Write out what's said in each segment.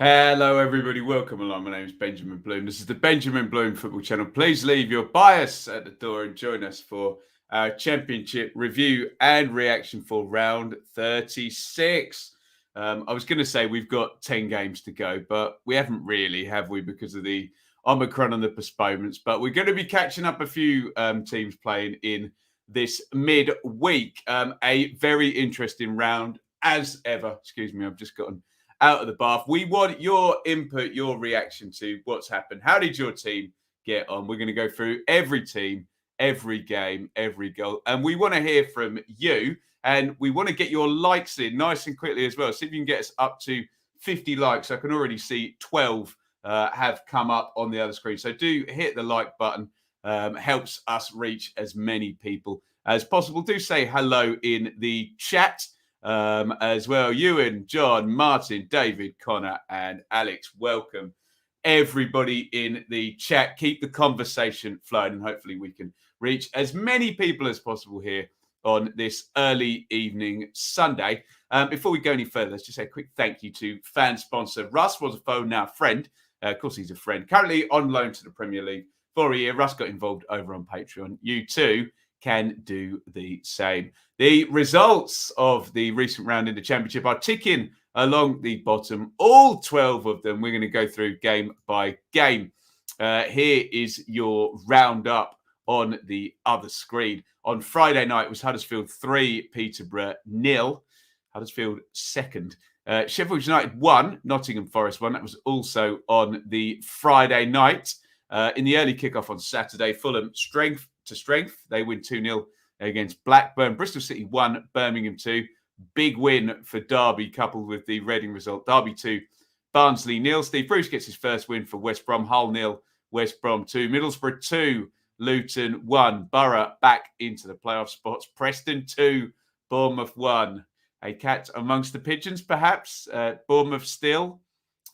Hello, everybody. Welcome along. My name is Benjamin Bloom. This is the Benjamin Bloom Football Channel. Please leave your bias at the door and join us for our Championship review and reaction for round 36. I was going to say we've got 10 games to go, but we haven't really, have we, because of the Omicron and the postponements. But we're going to be catching up a few teams playing in this midweek. A very interesting round as ever. Excuse me, I've just gotten out of the bath. We want your input, your reaction to what's happened. How did your team get on? We're going to go through every team, every game, every goal. And we want to hear from you. And we want to get your likes in nice and quickly as well. See if you can get us up to 50 likes. I can already see 12 have come up on the other screen. So do hit the like button. Helps us reach as many people as possible. Do say hello in the chat. As well, Ewan, John, Martin, David, Connor, and Alex. Welcome, everybody in the chat. Keep the conversation flowing, and hopefully we can reach as many people as possible here on this early evening Sunday. Before we go any further, let's just say a quick thank you to fan sponsor Russ. Was a phone, now friend. Of course, he's a friend. Currently on loan to the Premier League for a year. Russ got involved over on Patreon. You too can do the same. The results of the recent round in the Championship are ticking along the bottom. All 12 of them. We're going to go through game by game. Here is your roundup on the other screen. On Friday night, it was Huddersfield 3, Peterborough 0. Huddersfield second. Sheffield United 1, Nottingham Forest 1. That was also on the Friday night. In the early kickoff on Saturday, Fulham strength to strength. They win 2-0 against Blackburn. Bristol City 1, Birmingham 2. Big win for Derby, coupled with the Reading result. Derby 2, Barnsley 0. Steve Bruce gets his first win for West Brom. Hull 0, West Brom 2. Middlesbrough 2, Luton 1. Borough back into the playoff spots. Preston 2, Bournemouth 1. A cat amongst the pigeons, perhaps. Bournemouth still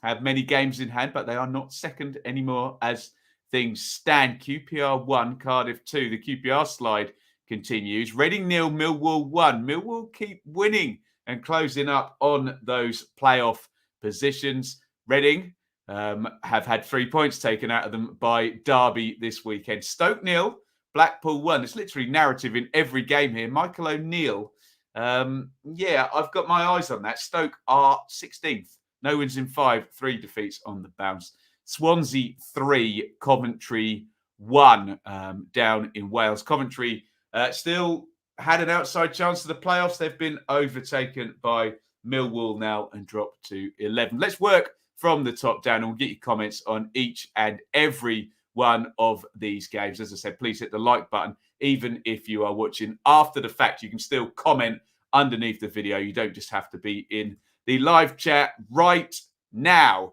have many games in hand, but they are not second anymore as things stand. QPR 1, Cardiff 2. The QPR slide continues. Reading 0, Millwall 1. Millwall keep winning and closing up on those playoff positions. Reading have had 3 points taken out of them by Derby this weekend. Stoke 0, Blackpool 1. It's literally narrative in every game here. Michael O'Neill. I've got my eyes on that. Stoke are 16th. No wins in 5, 3 defeats on the bounce. Swansea 3, Coventry 1 down in Wales. Coventry still had an outside chance of the playoffs. They've been overtaken by Millwall now and dropped to 11. Let's work from the top down and we'll get your comments on each and every one of these games. As I said, please hit the like button. Even if you are watching after the fact, you can still comment underneath the video. You don't just have to be in the live chat right now.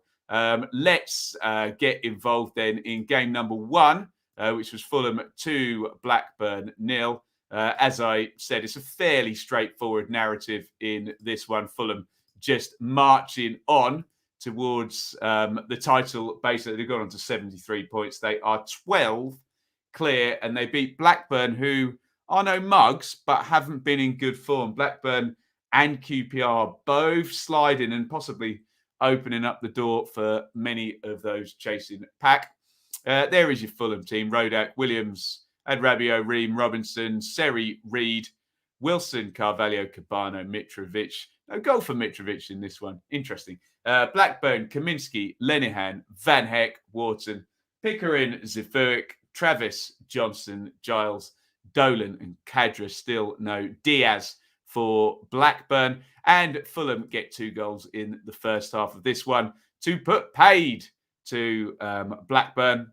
Let's get involved then in game number 1, which was Fulham 2, Blackburn 0. As I said, it's a fairly straightforward narrative in this one. Fulham just marching on towards the title. Basically, they've gone on to 73 points. They are 12 clear, and they beat Blackburn, who are no mugs, but haven't been in good form. Blackburn and QPR both sliding and possibly opening up the door for many of those chasing pack. There is your Fulham team. Rodak, Williams, Adrabio, Ream, Robinson, Seri, Reed, Wilson, Carvalho, Cabano, Mitrovic. No goal for Mitrovic in this one. Interesting. Blackburn, Kaminsky, Lenihan, Van Heck, Wharton, Pickering, Zifuric, Travis, Johnson, Giles, Dolan and Kadra. Still no Diaz for Blackburn. And Fulham get 2 goals in the first half of this one to put paid to Blackburn.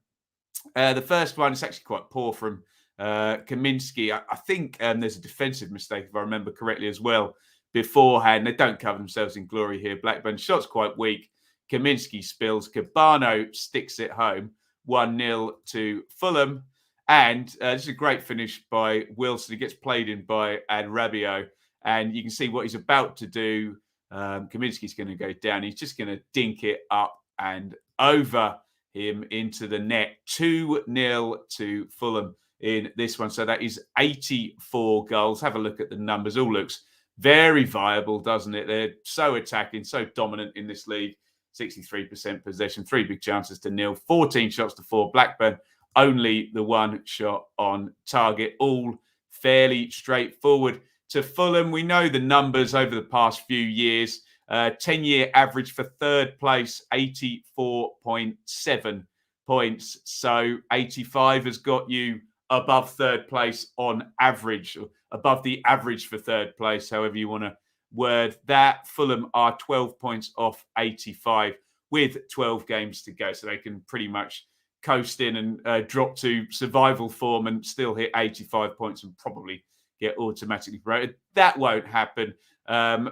The first one is actually quite poor from Kaminski. I think there's a defensive mistake, if I remember correctly, as well beforehand. They don't cover themselves in glory here. Blackburn shot's quite weak. Kaminski spills. Cabano sticks it home. 1-0 to Fulham. And this is a great finish by Wilson. He gets played in by Adrabio. And you can see what he's about to do. Kaminski's going to go down. He's just going to dink it up and over him into the net. 2-0 to Fulham in this one. So that is 84 goals. Have a look at the numbers. All looks very viable, doesn't it? They're so attacking, so dominant in this league. 63% possession, 3 big chances to 0, 14 shots to 4. Blackburn, only the 1 shot on target. All fairly straightforward. To Fulham, we know the numbers over the past few years. 10-year average for third place, 84.7 points. So 85 has got you above third place on average, or above the average for third place, however you want to word that. Fulham are 12 points off 85 with 12 games to go. So they can pretty much coast in and drop to survival form and still hit 85 points and probably get automatically promoted. That won't happen.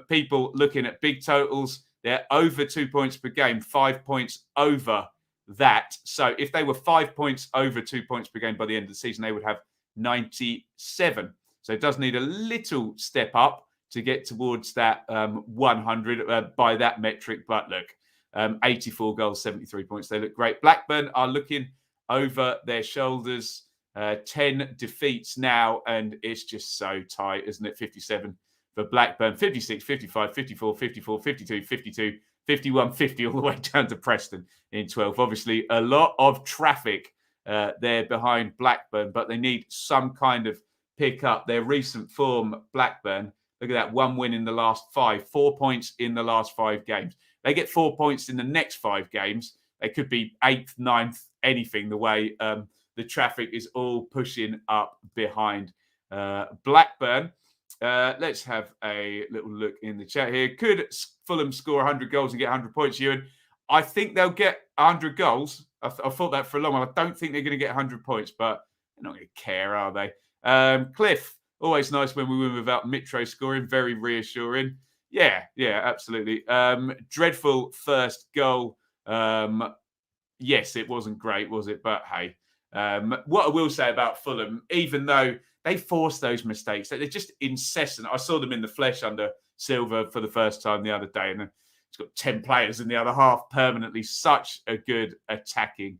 People looking at big totals, they're over 2 points per game, 5 points over that. So if they were 5 points over 2 points per game by the end of the season, they would have 97. So it does need a little step up to get towards that 100 by that metric. But look, 84 goals, 73 points. They look great. Blackburn are looking over their shoulders. 10 defeats now, and it's just so tight, isn't it? 57 for Blackburn, 56, 55, 54, 54, 52, 52, 51, 50, all the way down to Preston in 12. Obviously, a lot of traffic there behind Blackburn, but they need some kind of pick up. Their recent form, Blackburn, look at that, 1 win in the last 5, 4 points in the last 5 games. They get 4 points in the next 5 games. They could be 8th, 9th, anything, the way the traffic is all pushing up behind Blackburn. Let's have a little look in the chat here. Could Fulham score 100 goals and get 100 points, Ewan? I think they'll get 100 goals. I thought that for a long while. I don't think they're going to get 100 points, but they're not going to care, are they? Cliff, always nice when we win without Mitro scoring. Very reassuring. Yeah, absolutely. Dreadful first goal. Yes, it wasn't great, was it? But hey. What I will say about Fulham, even though they force those mistakes, they're just incessant. I saw them in the flesh under Silva for the first time the other day, and he's got 10 players in the other half permanently. Such a good attacking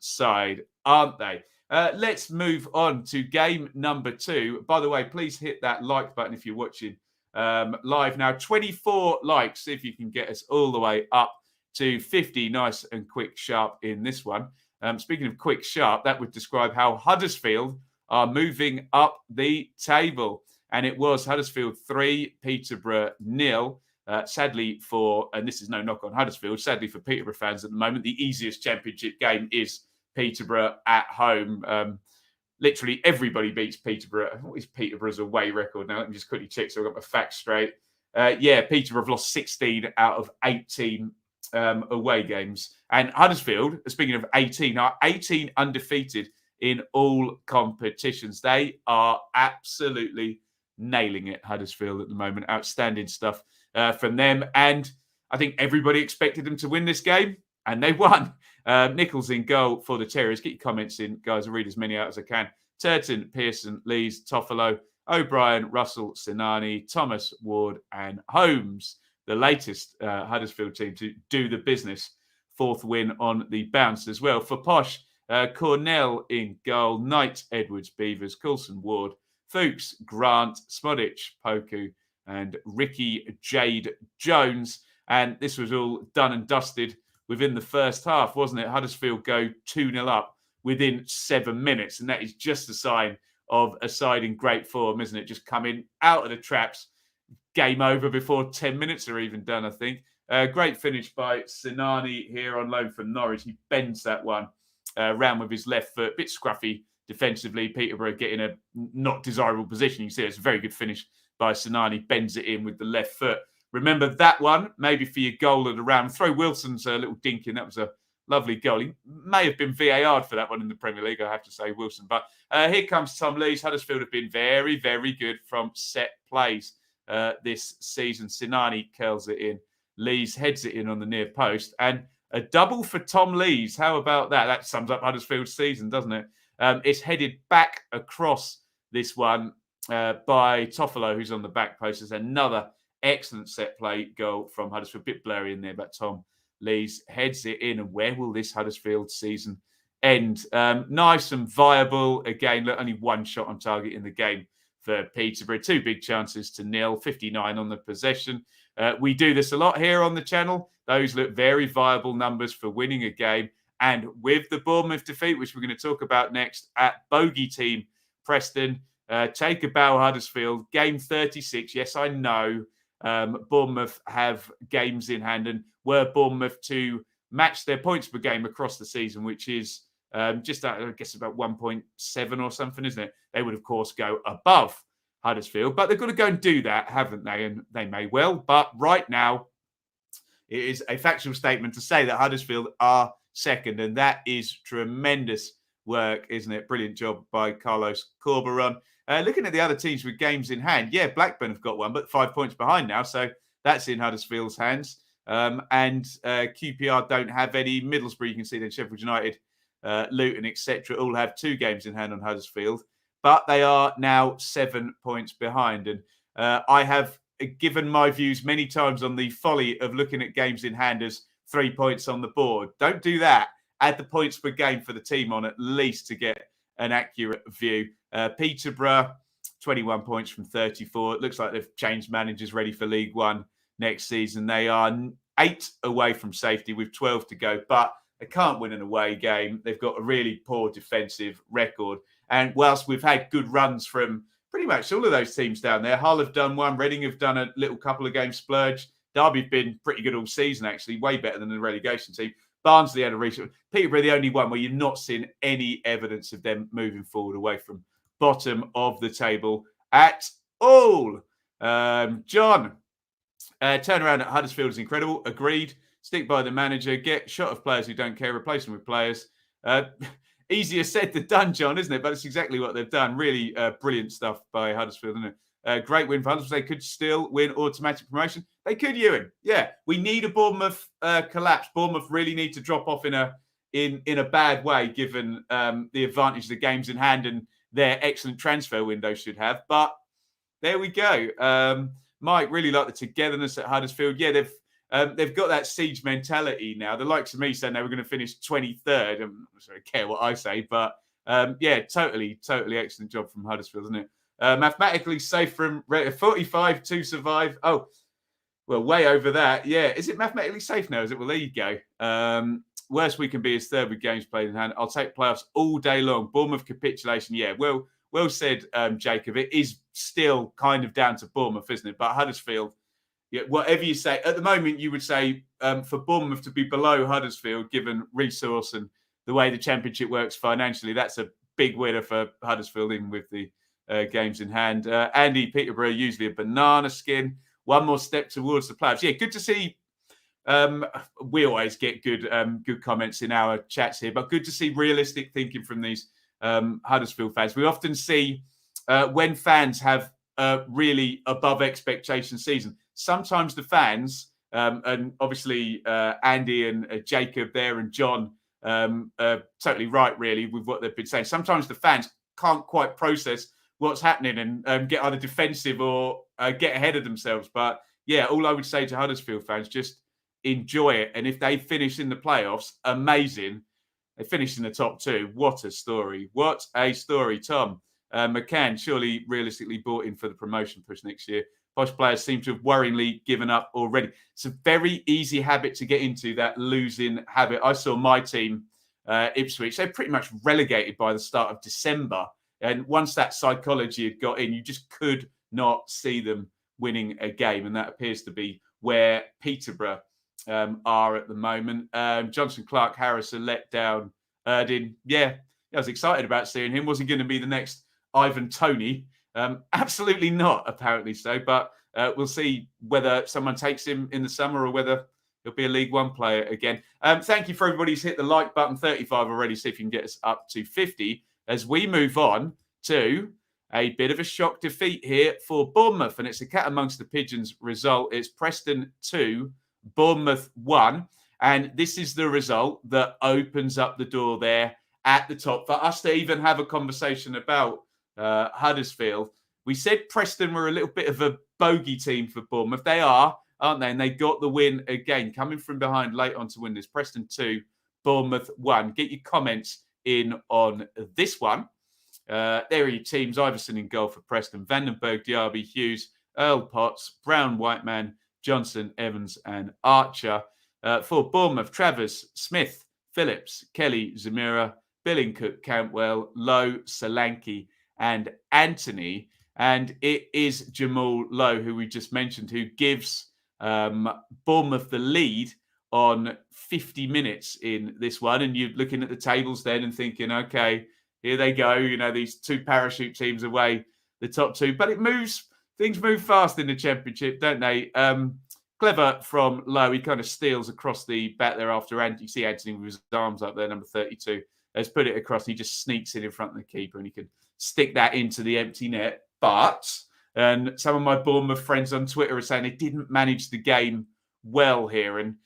side, aren't they? Let's move on to game number 2. By the way, please hit that like button if you're watching live now. 24 likes, see if you can get us all the way up to 50. Nice and quick, sharp in this one. Speaking of quick, sharp, that would describe how Huddersfield are moving up the table. And it was Huddersfield 3, Peterborough 0. Sadly for, and this is no knock on Huddersfield, sadly for Peterborough fans at the moment, the easiest championship game is Peterborough at home. Literally everybody beats Peterborough. What is Peterborough's away record now? Let me just quickly check so I've got my facts straight. Peterborough have lost 16 out of 18 away games. And Huddersfield, speaking of 18, are 18 undefeated in all competitions. They are absolutely nailing it, Huddersfield, at the moment. Outstanding stuff from them. And I think everybody expected them to win this game, and they won. Nichols in goal for the Terriers. Get your comments in, guys. I'll read as many out as I can. Turton, Pearson, Lees, Toffolo, O'Brien, Russell, Sinani, Thomas, Ward, and Holmes. The latest Huddersfield team to do the business. 4th win on the bounce as well. For Posh, Cornell in goal, Knight, Edwards, Beavers, Coulson, Ward, Fuchs, Grant, Smodic, Poku, and Ricky Jade Jones. And this was all done and dusted within the first half, wasn't it? Huddersfield go 2-0 up within 7 minutes. And that is just a sign of a side in great form, isn't it? Just coming out of the traps. Game over before 10 minutes are even done, I think. Great finish by Sinani here on loan from Norwich. He bends that one round with his left foot. Bit scruffy defensively. Peterborough getting a not desirable position. You can see it's a very good finish by Sinani. Bends it in with the left foot. Remember that one, maybe for your goal of the round. Throw Wilson's little dink in. That was a Lovely goal. He may have been VAR'd for that one in the Premier League, I have to say, Wilson. But here comes Tom Lees. Huddersfield have been very, very good from set plays this season. Sinani curls it in. Lees heads it in on the near post. And a double for Tom Lees. How about that? That sums up Huddersfield's season, doesn't it? It's headed back across this one by Toffolo, who's on the back post. There's another excellent set play goal from Huddersfield. A bit blurry in there, but Tom Lees heads it in. And where will this Huddersfield season end? Nice and viable. Again, look, only one shot on target in the game for Peterborough. 2 big chances to nil. 59 on the possession. We do this a lot here on the channel. Those look very viable numbers for winning a game. And with the Bournemouth defeat, which we're going to talk about next, at bogey team Preston, take a bow Huddersfield. Game 36. Yes, I know Bournemouth have games in hand, and were Bournemouth to match their points per game across the season, which is just, I guess, about 1.7 or something, isn't it? They would, of course, go above Huddersfield, but they've got to go and do that, haven't they? And they may well. But right now, it is a factual statement to say that Huddersfield are second, and that is tremendous work, isn't it? Brilliant job by Carlos Corberan. Looking at the other teams with games in hand, yeah, Blackburn have got one, but 5 points behind now, so that's in Huddersfield's hands. And QPR don't have any. Middlesbrough, you can see then Sheffield United, Luton, etc., all have 2 games in hand on Huddersfield, but they are now 7 points behind. And I have given my views many times on the folly of looking at games in hand as 3 points on the board. Don't do that. Add the points per game for the team on at least to get an accurate view. Peterborough, 21 points from 34. It looks like they've changed managers, ready for League One next season. They are 8 away from safety with 12 to go, but they can't win an away game. They've got a really poor defensive record. And whilst we've had good runs from pretty much all of those teams down there, Hull have done one, Reading have done a little couple of games splurge. Derby have been pretty good all season, actually, way better than the relegation team. Barnsley had a recent. Peterborough, the only one where you're not seeing any evidence of them moving forward away from bottom of the table at all. John, turnaround at Huddersfield is incredible. Agreed. Stick by the manager. Get shot of players who don't care. Replace them with players. Easier said than done, John, isn't it? But it's exactly what they've done. Really brilliant stuff by Huddersfield, isn't it? Great win for Huddersfield. They could still win automatic promotion. They could, Ewan. Yeah, we need a Bournemouth collapse. Bournemouth really need to drop off in a bad way, given the advantage the games in hand and their excellent transfer window should have. But there we go. Mike, really like the togetherness at Huddersfield. Yeah, they've got that siege mentality now. The likes of me saying they were going to finish 23rd. I don't really care what I say, but yeah, totally excellent job from Huddersfield, isn't it? Mathematically safe from 45 to survive. Oh, well, way over that. Yeah. Is it mathematically safe now? Is it? Well, there you go. Worst we can be is third with games played in hand. I'll take playoffs all day long. Bournemouth capitulation. Yeah. Well said, Jacob. It is still kind of down to Bournemouth, isn't it? But Huddersfield, yeah, whatever you say. At the moment, you would say for Bournemouth to be below Huddersfield, given resource and the way the Championship works financially, that's a big winner for Huddersfield, even with the games in hand. Andy, Peterborough, usually a banana skin. One more step towards the playoffs. Yeah, good to see. We always get good comments in our chats here, but good to see realistic thinking from these Huddersfield fans. We often see when fans have a really above expectation season, sometimes the fans, and obviously Andy and Jacob there and John, totally right, really, with what they've been saying. Sometimes the fans can't quite process what's happening and get either defensive or get ahead of themselves. But yeah, all I would say to Huddersfield fans, just enjoy it. And if they finish in the playoffs, amazing. They finish in the top 2. What a story. What a story, Tom. McCann surely realistically bought in for the promotion push next year. Posh players seem to have worryingly given up already. It's a very easy habit to get into, that losing habit. I saw my team, Ipswich, they're pretty much relegated by the start of December. And once that psychology had got in, you just could not see them winning a game. And that appears to be where Peterborough are at the moment. Johnson, Clark, Harrison let down Erdin. Yeah, I was excited about seeing him. Wasn't going to be the next Ivan Toney. Absolutely not, apparently so. But we'll see whether someone takes him in the summer or whether He'll be a League One player again. Thank you for everybody who's hit the like button, 35 already. See if you can get us up to 50 as we move on to a bit of a shock defeat here for Bournemouth. And it's a cat amongst the pigeons result. It's Preston 2, Bournemouth 1. And this is the result that opens up the door there at the top for us to even have a conversation about Huddersfield. We said Preston were a little bit of a bogey team for Bournemouth. They are, aren't they? And they got the win again, coming from behind late on to win this. Preston 2, Bournemouth 1. Get your comments in on this one. There are your teams. Iverson in goal for Preston. Vandenberg, Diaby, Hughes, Earl Potts, Brown, Whiteman, Johnson, Evans and Archer. For Bournemouth, Travers, Smith, Phillips, Kelly, Zamira, Billingcook, Cantwell, Lowe, Solanke and Anthony. And it is Jamal Lowe, who we just mentioned, who gives Bournemouth the lead on 50 minutes in this one. And you're looking at the tables then and thinking, okay, here they go. You know, these two parachute teams away, the top two. But things move fast in the Championship, don't they? Clever from Lowe. He kind of steals across the back there after you see Anthony with his arms up there, number 32. Has put it across. He just sneaks it in front of the keeper and he can stick that into the empty net. But, and some of my Bournemouth friends on Twitter are saying they didn't manage the game well here. And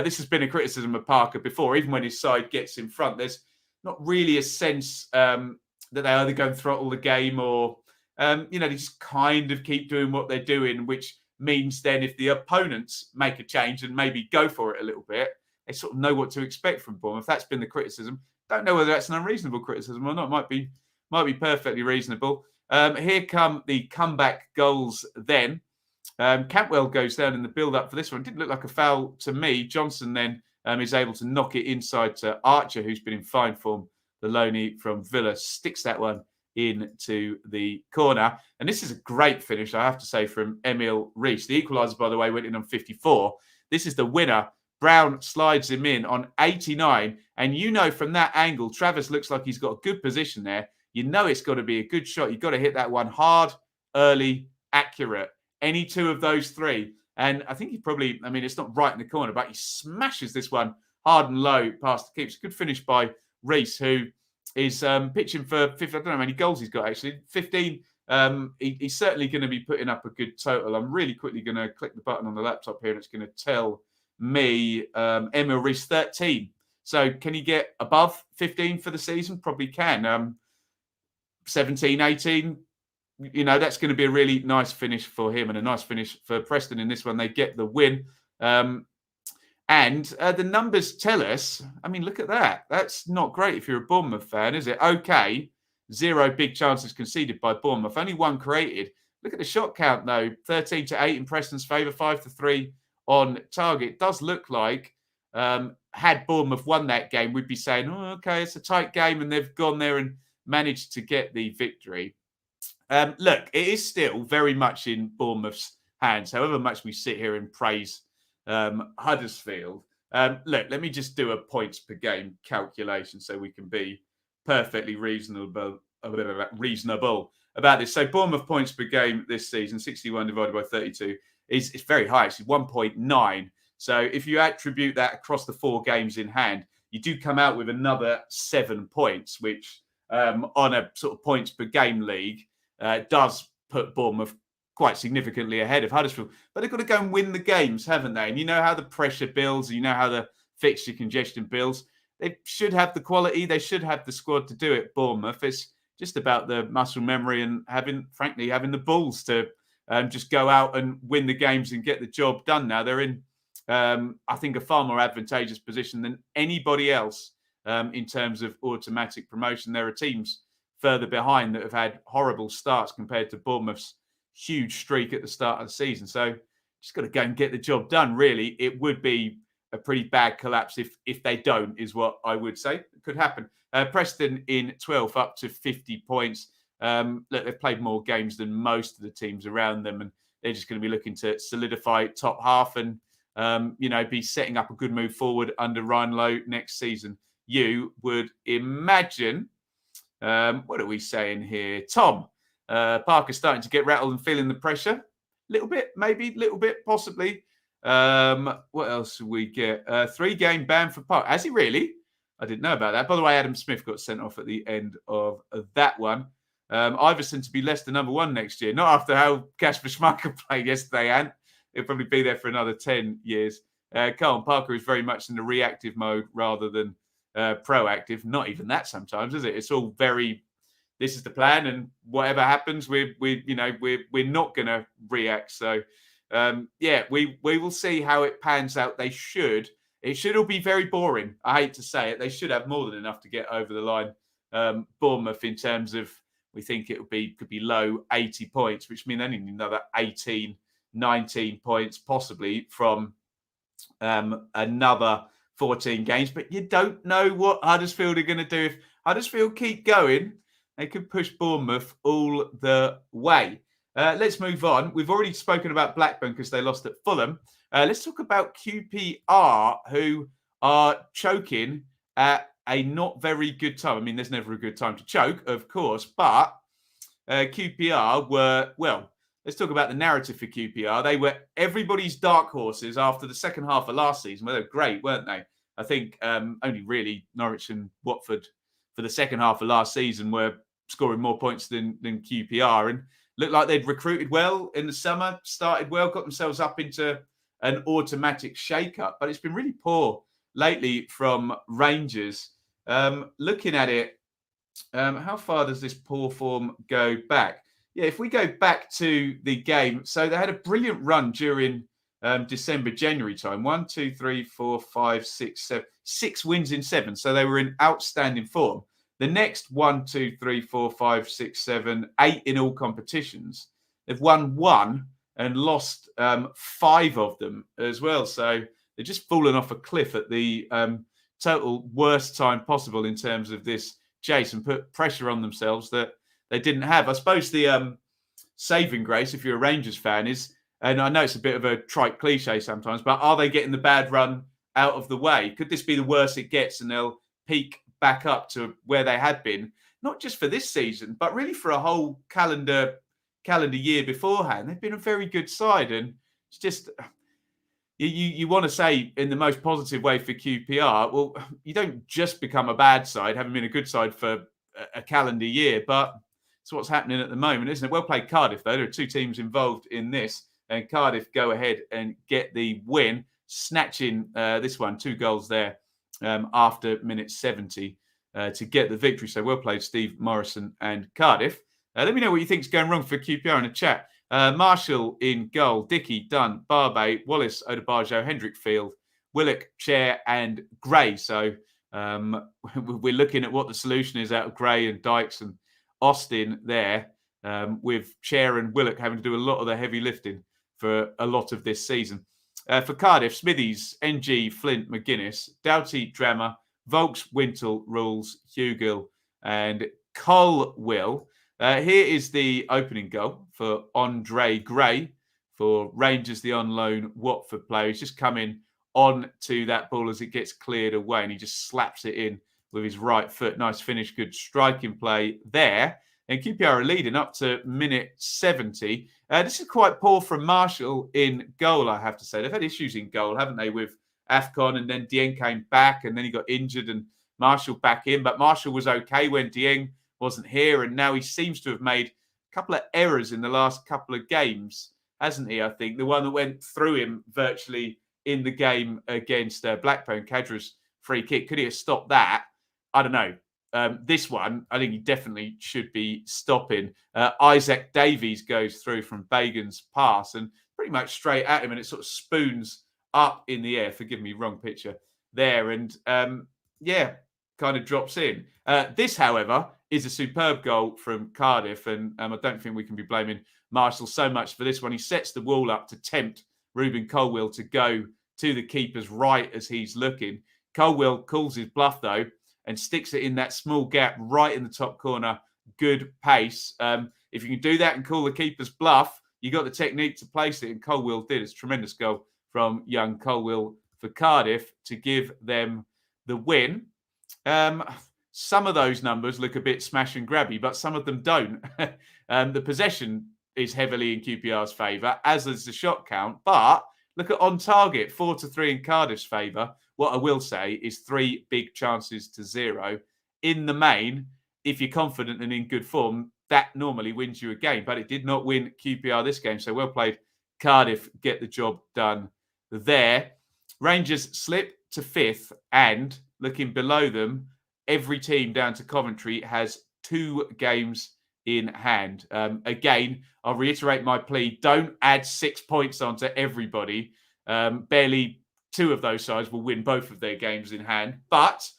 this has been a criticism of Parker before. Even when his side gets in front, there's not really a sense that they either go and throttle the game or, they just kind of keep doing what they're doing, which means then if the opponents make a change and maybe go for it a little bit, they sort of know what to expect from Bournemouth. That's been the criticism. Don't know whether that's an unreasonable criticism or not. Might be perfectly reasonable. Here come the comeback goals then. Cantwell goes down in the build-up for this one. Didn't look like a foul to me. Johnson then is able to knock it inside to Archer, who's been in fine form. The loanee from Villa sticks that one into the corner. And this is a great finish, I have to say, from Emil Rees. The equaliser, by the way, went in on 54. This is the winner. Brown slides him in on 89. And you know from that angle, Travis looks like he's got a good position there. You know it's got to be a good shot. You've got to hit that one hard, early, accurate. Any two of those three. And I think he probably, it's not right in the corner, but he smashes this one hard and low past the keeper. Good finish by Rees, who is pitching for 50. I don't know how many goals he's got, actually. 15. He's certainly going to be putting up a good total. I'm really quickly going to click the button on the laptop here, and it's going to tell me Emil Rees 13. So can he get above 15 for the season? Probably can. 17, 18. That's going to be a really nice finish for him and a nice finish for Preston in this one. They get the win. And the numbers tell us, look at that. That's not great if you're a Bournemouth fan, is it? Okay, 0 big chances conceded by Bournemouth. Only 1 created. Look at the shot count, though. 13-8 in Preston's favour, 5-3 on target. It does look like had Bournemouth won that game, we'd be saying, oh, okay, it's a tight game, and they've gone there and managed to get the victory. Look, it is still very much in Bournemouth's hands, however much we sit here and praise Huddersfield. Look, let me just do a points per game calculation so we can be perfectly reasonable about this. So Bournemouth points per game this season, 61 divided by 32, is very high, actually, 1.9. So if you attribute that across the 4 games in hand, you do come out with another 7 points, which on a sort of points per game league does put Bournemouth quite significantly ahead of Huddersfield. But they've got to go and win the games, haven't they? And you know how the pressure builds, you know how the fixture congestion builds. They should have the quality, they should have the squad to do it, Bournemouth. It's just about the muscle memory and having the balls to just go out and win the games and get the job done now. They're in, I think, a far more advantageous position than anybody else in terms of automatic promotion. There are teams further behind that have had horrible starts compared to Bournemouth's huge streak at the start of the season. So just got to go and get the job done, really. It would be a pretty bad collapse if they don't, is what I would say. It could happen. Preston in 12th, up to 50 points. Look, they've played more games than most of the teams around them, and they're just going to be looking to solidify top half and, be setting up a good move forward under Ryan Lowe next season. You would imagine. What are we saying here? Tom, Parker's starting to get rattled and feeling the pressure. Little bit, maybe, little bit, possibly. What else did we get? 3-game ban for Park. Has he really? I didn't know about that. By the way, Adam Smith got sent off at the end of that one. Iverson to be Leicester #1 next year. Not after how Kasper Schmeichel played yesterday, and he'll probably be there for another 10 years. Carlton Parker is very much in the reactive mode rather than proactive. Not even that sometimes, is it? It's all very, this is the plan, and whatever happens, we're not going to react. So, we will see how it pans out. It should all be very boring. I hate to say it. They should have more than enough to get over the line. Bournemouth, in terms of, we think it could be low 80 points, which means they need another 18, 19 points, possibly from another 14 games. But you don't know what Huddersfield are going to do. If Huddersfield keep going, they could push Bournemouth all the way. Let's move on. We've already spoken about Blackburn because they lost at Fulham. Let's talk about QPR, who are choking at a not very good time. I mean, there's never a good time to choke, of course, but QPR were, well, let's talk about the narrative for QPR. They were everybody's dark horses after the second half of last season. Well, they were great, weren't they? I think only really Norwich and Watford for the second half of last season were scoring more points than QPR, and looked like they'd recruited well in the summer, started well, got themselves up into an automatic shake-up, but it's been really poor lately from Rangers. Looking at it, how far does this poor form go back? Yeah, if we go back to the game, so they had a brilliant run during December, January time. 1, 2, 3, 4, 5, 6, 7. 6 wins in 7. So they were in outstanding form. The next 1, 2, 3, 4, 5, 6, 7, 8 in all competitions. They've won 1 and lost 5 of them as well. So they're just fallen off a cliff at the total worst time possible in terms of this chase, and put pressure on themselves that they didn't have. I suppose the saving grace, if you're a Rangers fan, is, and I know it's a bit of a trite cliche sometimes, but are they getting the bad run out of the way? Could this be the worst it gets and they'll peak back up to where they had been, not just for this season, but really for a whole calendar year beforehand? They've been a very good side, and it's just, you want to say in the most positive way for QPR, well, you don't just become a bad side having been a good side for a calendar year, but it's what's happening at the moment, isn't it? Well played Cardiff, though. There are 2 teams involved in this, and Cardiff go ahead and get the win, snatching this one, 2 goals there after minute 70 to get the victory. So well played, Steve Morrison and Cardiff. Let me know what you think is going wrong for QPR in the chat. Marshall in goal, Dickey, Dunn, Barbe, Wallace, Odebajo, Hendrickfield, Willock, Chair and Gray. So we're looking at what the solution is out of Gray and Dykes and Austin there, with Chair and Willock having to do a lot of the heavy lifting for a lot of this season. For Cardiff, Smithies, NG, Flint, McGuinness, Doughty, Drammer, Volks, Wintle, Rules, Hugill and Colwill. Here is the opening goal for Andre Gray for Rangers, the on loan Watford player. He's just coming on to that ball as it gets cleared away, and he just slaps it in with his right foot. Nice finish, good striking play there. And QPR are leading up to minute 70. This is quite poor from Marshall in goal, I have to say. They've had issues in goal, haven't they, with AFCON, and then Dieng came back, and then he got injured and Marshall back in. But Marshall was okay when Dieng wasn't here, and now he seems to have made a couple of errors in the last couple of games, hasn't he? I think the one that went through him virtually in the game against Blackburn, Kadra's free kick. Could he have stopped that? I don't know. This one, I think he definitely should be stopping. Isaac Davies goes through from Bagan's pass and pretty much straight at him, and it sort of spoons up in the air. Forgive me, wrong picture there. And kind of drops in. This, however, is a superb goal from Cardiff, and I don't think we can be blaming Marshall so much for this one. He sets the wall up to tempt Ruben Colwill to go to the keeper's right as he's looking. Colwill calls his bluff, though, and sticks it in that small gap right in the top corner. Good pace. If you can do that and call the keeper's bluff, you got the technique to place it, and Colwill did. It's a tremendous goal from young Colwill for Cardiff to give them the win. Some of those numbers look a bit smash and grabby, but some of them don't. The possession is heavily in QPR's favour, as is the shot count. But Look at on target, 4-3 in Cardiff's favour. What I will say is 3 big chances to 0. In the main, if you're confident and in good form, that normally wins you a game. But it did not win QPR this game. So well played, Cardiff, get the job done there. Rangers slip to 5th, and looking below them, every team down to Coventry has 2 games in hand. Again, I'll reiterate my plea. Don't add 6 points onto everybody. Barely 2 of those sides will win both of their games in hand. But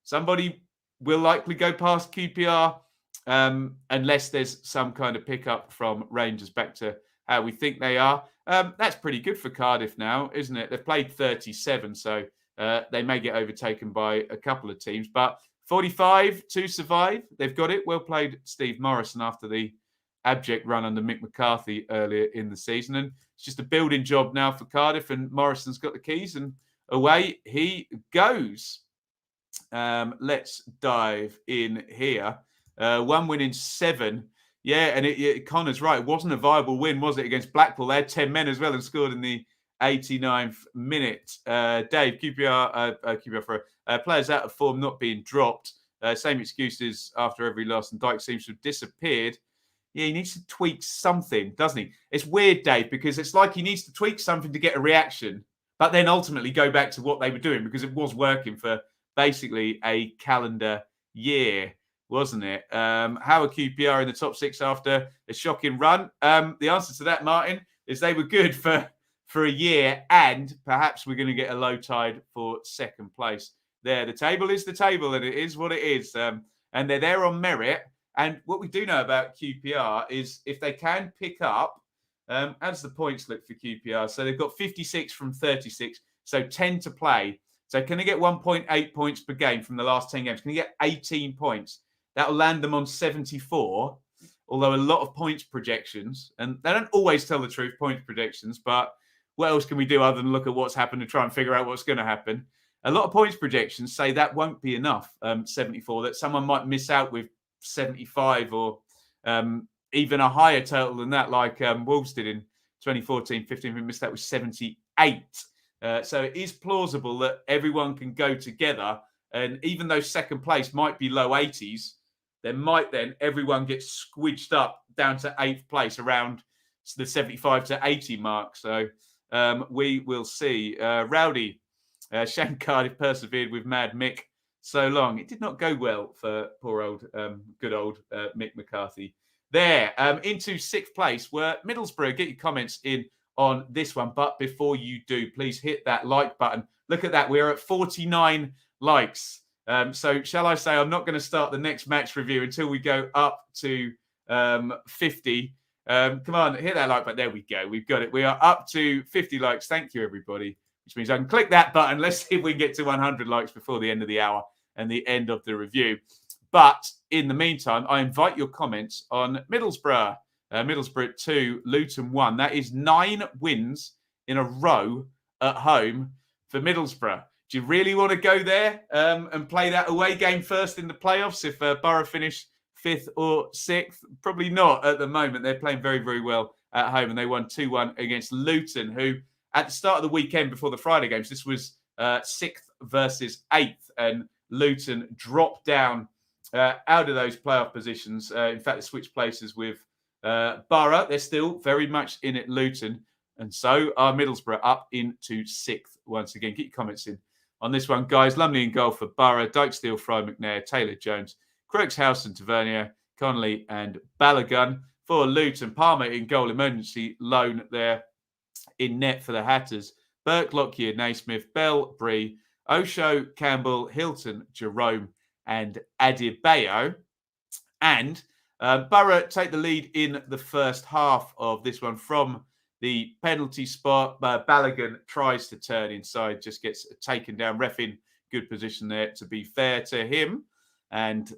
somebody will likely go past QPR unless there's some kind of pickup from Rangers back to how we think they are. That's pretty good for Cardiff now, isn't it? They've played 37, so they may get overtaken by a couple of teams. But 45 to survive. They've got it. Well played, Steve Morrison, after the abject run under Mick McCarthy earlier in the season. And it's just a building job now for Cardiff, and Morrison's got the keys, and away he goes. Let's dive in here. 1 win in 7. Yeah, and Connor's right. It wasn't a viable win, was it, against Blackpool? They had 10 men as well and scored in the 89th minute. Dave, QPR for players out of form not being dropped. Same excuses after every loss, and Dyke seems to have disappeared. Yeah, he needs to tweak something, doesn't he? It's weird, Dave, because it's like he needs to tweak something to get a reaction, but then ultimately go back to what they were doing, because it was working for basically a calendar year, wasn't it? How are QPR in the top 6 after a shocking run? The answer to that, Martin, is they were good for a year, and perhaps we're going to get a low tide for second place. There, the table is the table, and it is what it is. And they're there on merit. And what we do know about QPR is if they can pick up, how does the points look for QPR? So they've got 56 from 36, so 10 to play. So can they get 1.8 points per game from the last 10 games? Can they get 18 points? That'll land them on 74, although a lot of points projections, and they don't always tell the truth, points projections, but what else can we do other than look at what's happened and try and figure out what's going to happen? A lot of points projections say that won't be enough, 74, that someone might miss out with 75 or even a higher total than that, like Wolves did in 2014-15, we missed out with 78. So it is plausible that everyone can go together, and even though second place might be low 80s, there might then everyone get squidged up down to 8th place around the 75 to 80 mark. So we will see. Rowdy, Shane Cardiff persevered with Mad Mick so long. It did not go well for poor old, good old Mick McCarthy. There, into 6th place were Middlesbrough. Get your comments in on this one. But before you do, please hit that like button. Look at that. We're at 49 likes. So shall I say I'm not going to start the next match review until we go up to 50. Come on, hit that like button. There we go. We've got it. We are up to 50 likes. Thank you, everybody. Which means I can click that button. Let's see if we can get to 100 likes before the end of the hour and the end of the review. But in the meantime, I invite your comments on Middlesbrough. Middlesbrough 2, Luton 1. That is 9 wins in a row at home for Middlesbrough. Do you really want to go there and play that away game first in the playoffs if Borough finish 5th or 6th? Probably not at the moment. They're playing very, very well at home, and they won 2-1 against Luton, who at the start of the weekend before the Friday games, this was 6th versus 8th, and Luton dropped down out of those playoff positions. In fact, they switched places with Borough. They're still very much in it, Luton, and so are Middlesbrough up into 6th once again. Get your comments in on this one, guys. Lumley in goal for Borough, Dykesdale, Fry, McNair, Taylor Jones, Crooks, House and Tavernier, Connolly and Balogun. For Luton, Palmer in goal, emergency loan there in net for the Hatters. Burke, Lockyer, Naismith, Bell, Bree, Osho, Campbell, Hilton, Jerome and Adebayo. And Borough take the lead in the first half of this one from the penalty spot. Balogun tries to turn inside, just gets taken down. Ref in good position there, to be fair to him. And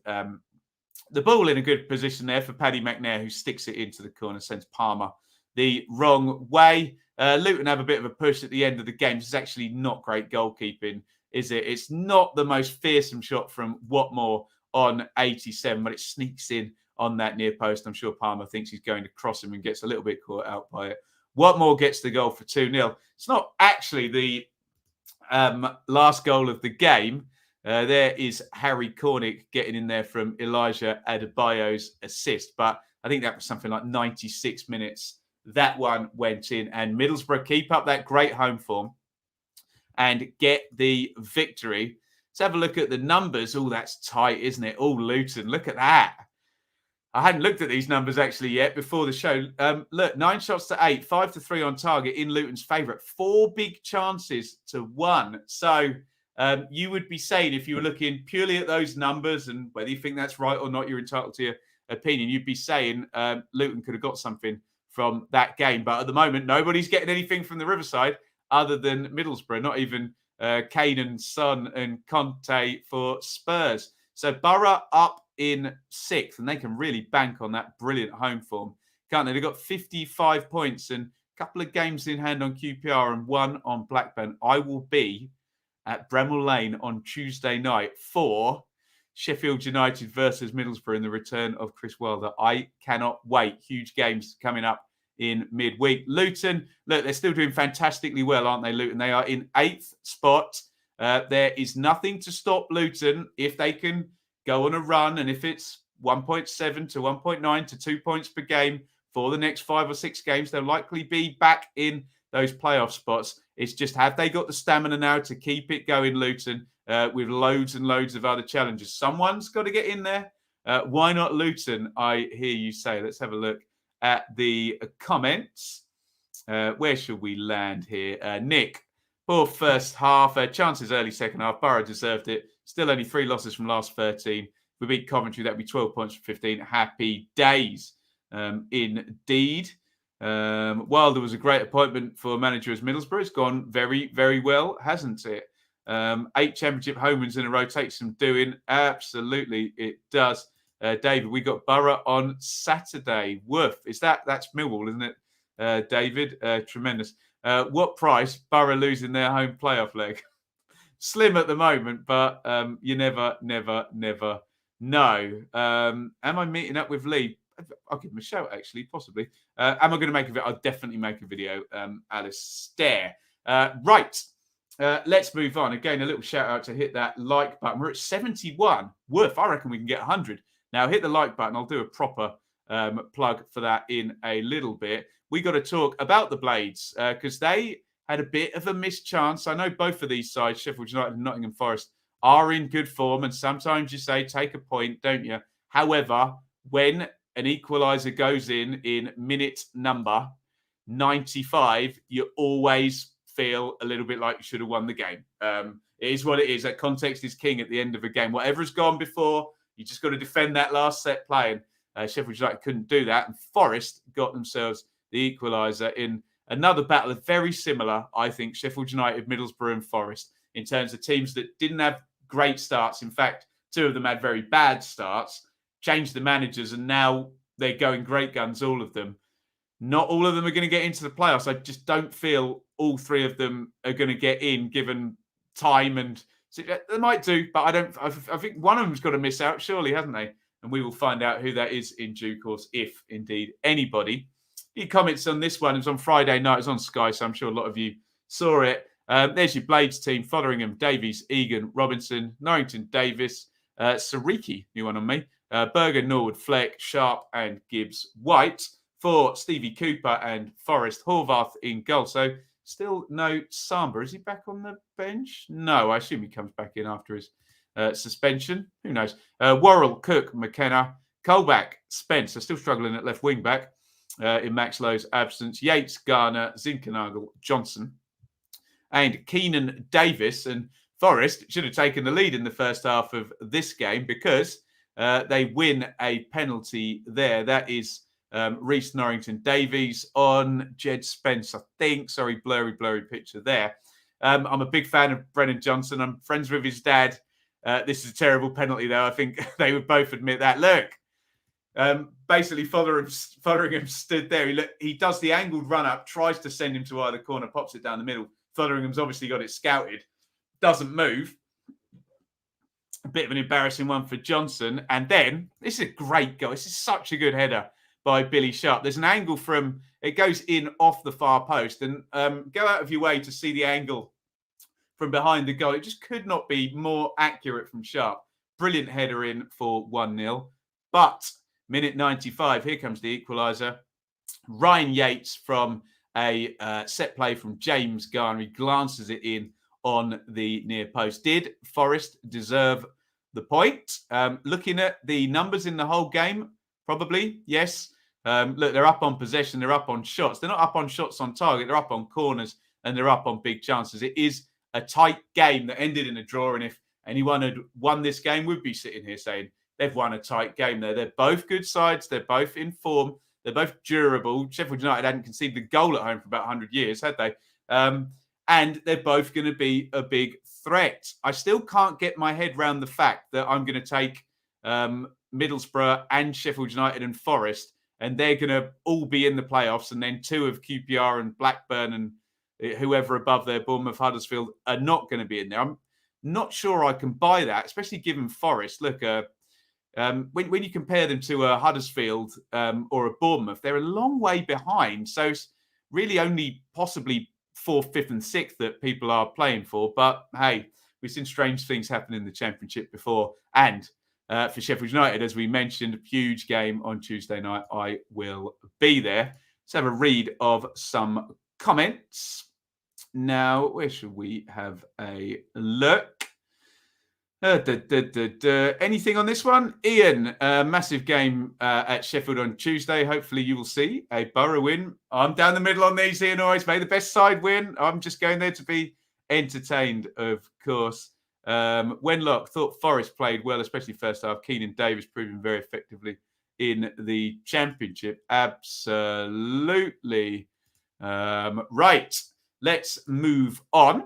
the ball in a good position there for Paddy McNair, who sticks it into the corner, sends Palmer the wrong way. Luton have a bit of a push at the end of the game. It's actually not great goalkeeping, is it? It's not the most fearsome shot from Watmore on 87, but it sneaks in on that near post. I'm sure Palmer thinks he's going to cross him and gets a little bit caught out by it Watmore gets the goal for 2-0. It's not actually the last goal of the game. There is Harry Cornick getting in there from Elijah Adebayo's assist. But I think that was something like 96 minutes. That one went in. And Middlesbrough keep up that great home form and get the victory. Let's have a look at the numbers. Oh, that's tight, isn't it? Oh, Luton, look at that. I hadn't looked at these numbers actually yet before the show. Look, 9 shots to 8, 5-3 on target in Luton's favourite. 4 big chances to 1. So you would be saying, if you were looking purely at those numbers and whether you think that's right or not, you're entitled to your opinion, you'd be saying Luton could have got something from that game. But at the moment, nobody's getting anything from the Riverside other than Middlesbrough, not even Kane and Son and Conte for Spurs. So Borough up in 6th, and they can really bank on that brilliant home form, can't they? They've got 55 points and a couple of games in hand on QPR and 1 on Blackburn. I will be at Bramall Lane on Tuesday night for Sheffield United versus Middlesbrough in the return of Chris Wilder. I cannot wait. Huge games coming up in midweek. Luton, look, they're still doing fantastically well, aren't they, Luton? They are in 8th spot. There is nothing to stop Luton if they can go on a run, and if it's 1.7 to 1.9 to 2 points per game for the next 5 or 6 games, they'll likely be back in those playoff spots. It's just, have they got the stamina now to keep it going, Luton, with loads and loads of other challenges? Someone's got to get in there. Why not Luton, I hear you say. Let's have a look at the comments. Where should we land here? Nick, poor first half. Chances early second half. Borough deserved it. Still only 3 losses from last 13. If we beat Coventry, that'd be 12 points from 15. Happy days, indeed. Wilder was a great appointment for manager as Middlesbrough. It's gone very, very well, hasn't it? 8 championship home wins in a row takes some doing. Absolutely, it does. David, we got Borough on Saturday. Woof. That's Millwall, isn't it, David? Tremendous. What price? Borough losing their home playoff leg? Slim at the moment, but you never know. Am I meeting up with Lee? I'll give him a shout, actually, possibly. Am I going to make a video? I'll definitely make a video, Alice Stare. Right. Let's move on. Again, a little shout out to hit that like button. We're at 71. Woof. I reckon we can get 100. Now, hit the like button. I'll do a proper plug for that in a little bit. We got to talk about the Blades because they had a bit of a missed chance. I know both of these sides, Sheffield United and Nottingham Forest, are in good form. And sometimes you say, take a point, don't you? However, when an equaliser goes in minute number 95, you always feel a little bit like you should have won the game. It is what it is. That context is king at the end of a game. Whatever's gone before, you just got to defend that last set play. And Sheffield United couldn't do that. And Forest got themselves the equaliser in another battle, very similar, I think, Sheffield United, Middlesbrough and Forest, in terms of teams that didn't have great starts. In fact, 2 of them had very bad starts, changed the managers, and now they're going great guns, all of them. Not all of them are going to get into the playoffs. I just don't feel all 3 of them are going to get in, given time. And so they might do, but I think one of them's got to miss out, surely, hasn't they? And we will find out who that is in due course, if indeed anybody. He comments on this one. It was on Friday night. It was on Sky, so I'm sure a lot of you saw it. There's your Blades team: Fotheringham, Davies, Egan, Robinson, Norrington, Davis, Sariki, new one on me, Berger, Norwood, Fleck, Sharp, and Gibbs White. For Stevie Cooper and Forrest, Horvath in goal. So still no Samba. Is he back on the bench? No, I assume he comes back in after his suspension. Who knows? Worrell, Cook, McKenna, Colback, Spence are still struggling at left wing back. In Max Lowe's absence, Yates, Garner, Zinkernagel, Johnson, and Keenan Davis. And Forest should have taken the lead in the first half of this game because they win a penalty there. That is Reece Norrington Davies on Jed Spence, I think. Sorry, blurry picture there. I'm a big fan of Brennan Johnson. I'm friends with his dad. This is a terrible penalty, though. I think they would both admit that. Look. Basically, Fotheringham stood there. He does the angled run-up, tries to send him to either corner, pops it down the middle. Fotheringham's obviously got it scouted. Doesn't move. A bit of an embarrassing one for Johnson. And then, this is a great goal. This is such a good header by Billy Sharp. There's an angle from, it goes in off the far post, and go out of your way to see the angle from behind the goal. It just could not be more accurate from Sharp. Brilliant header in for 1-0. But minute 95, here comes the equaliser. Ryan Yates from a set play from James Garner. He glances it in on the near post. Did Forest deserve the point? Looking at the numbers in the whole game, probably, yes. Look, they're up on possession. They're up on shots. They're not up on shots on target. They're up on corners and they're up on big chances. It is a tight game that ended in a draw. And if anyone had won this game, we'd be sitting here saying they've won a tight game there. They're both good sides. They're both in form. They're both durable. Sheffield United hadn't conceded a goal at home for about 100 years, had they? And they're both going to be a big threat. I still can't get my head around the fact that I'm going to take Middlesbrough and Sheffield United and Forest, and they're going to all be in the playoffs, and then two of QPR and Blackburn and whoever above there, Bournemouth, Huddersfield, are not going to be in there. I'm not sure I can buy that, especially given Forest. Look, when you compare them to a Huddersfield or a Bournemouth, they're a long way behind. So it's really only possibly 4th, 5th and 6th that people are playing for. But hey, we've seen strange things happen in the Championship before. And for Sheffield United, as we mentioned, huge game on Tuesday night. I will be there. Let's have a read of some comments. Now, where should we have a look? Anything on this one? Ian, massive game at Sheffield on Tuesday. Hopefully you will see a Borough win. I'm down the middle on these, Ian, always. May the best side win. I'm just going there to be entertained, of course. Wenlock thought Forest played well, especially first half. Keenan Davis proving very effectively in the Championship. Absolutely. Right, let's move on.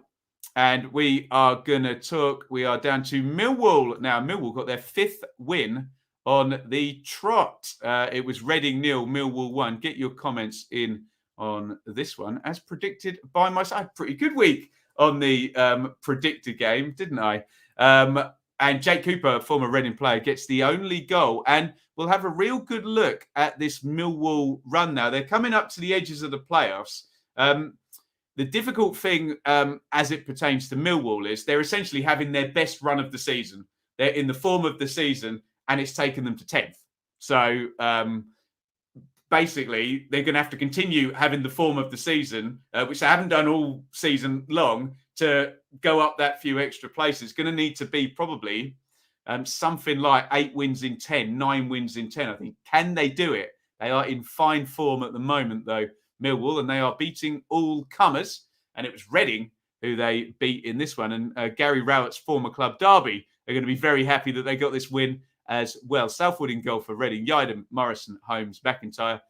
And we are going to talk, we are down to Millwall. Now, Millwall got their 5th win on the trot. It was Reading 0, Millwall 1. Get your comments in on this one. As predicted by myself, pretty good week on the predicted game, didn't I? And Jake Cooper, former Reading player, gets the only goal. And we'll have a real good look at this Millwall run now. They're coming up to the edges of the playoffs. The difficult thing as it pertains to Millwall is they're essentially having their best run of the season. They're in the form of the season, and it's taken them to 10th. So basically, they're going to have to continue having the form of the season, which they haven't done all season long, to go up that few extra places. It's going to need to be probably something like 8 wins in 10, 9 wins in 10, I think. Can they do it? They are in fine form at the moment, though, Millwall, and they are beating all comers. And it was Reading who they beat in this one. And Gary Rowett's former club, Derby, are going to be very happy that they got this win as well. Southwood in goal for Reading. Yidam, Morrison, Holmes, McIntyre,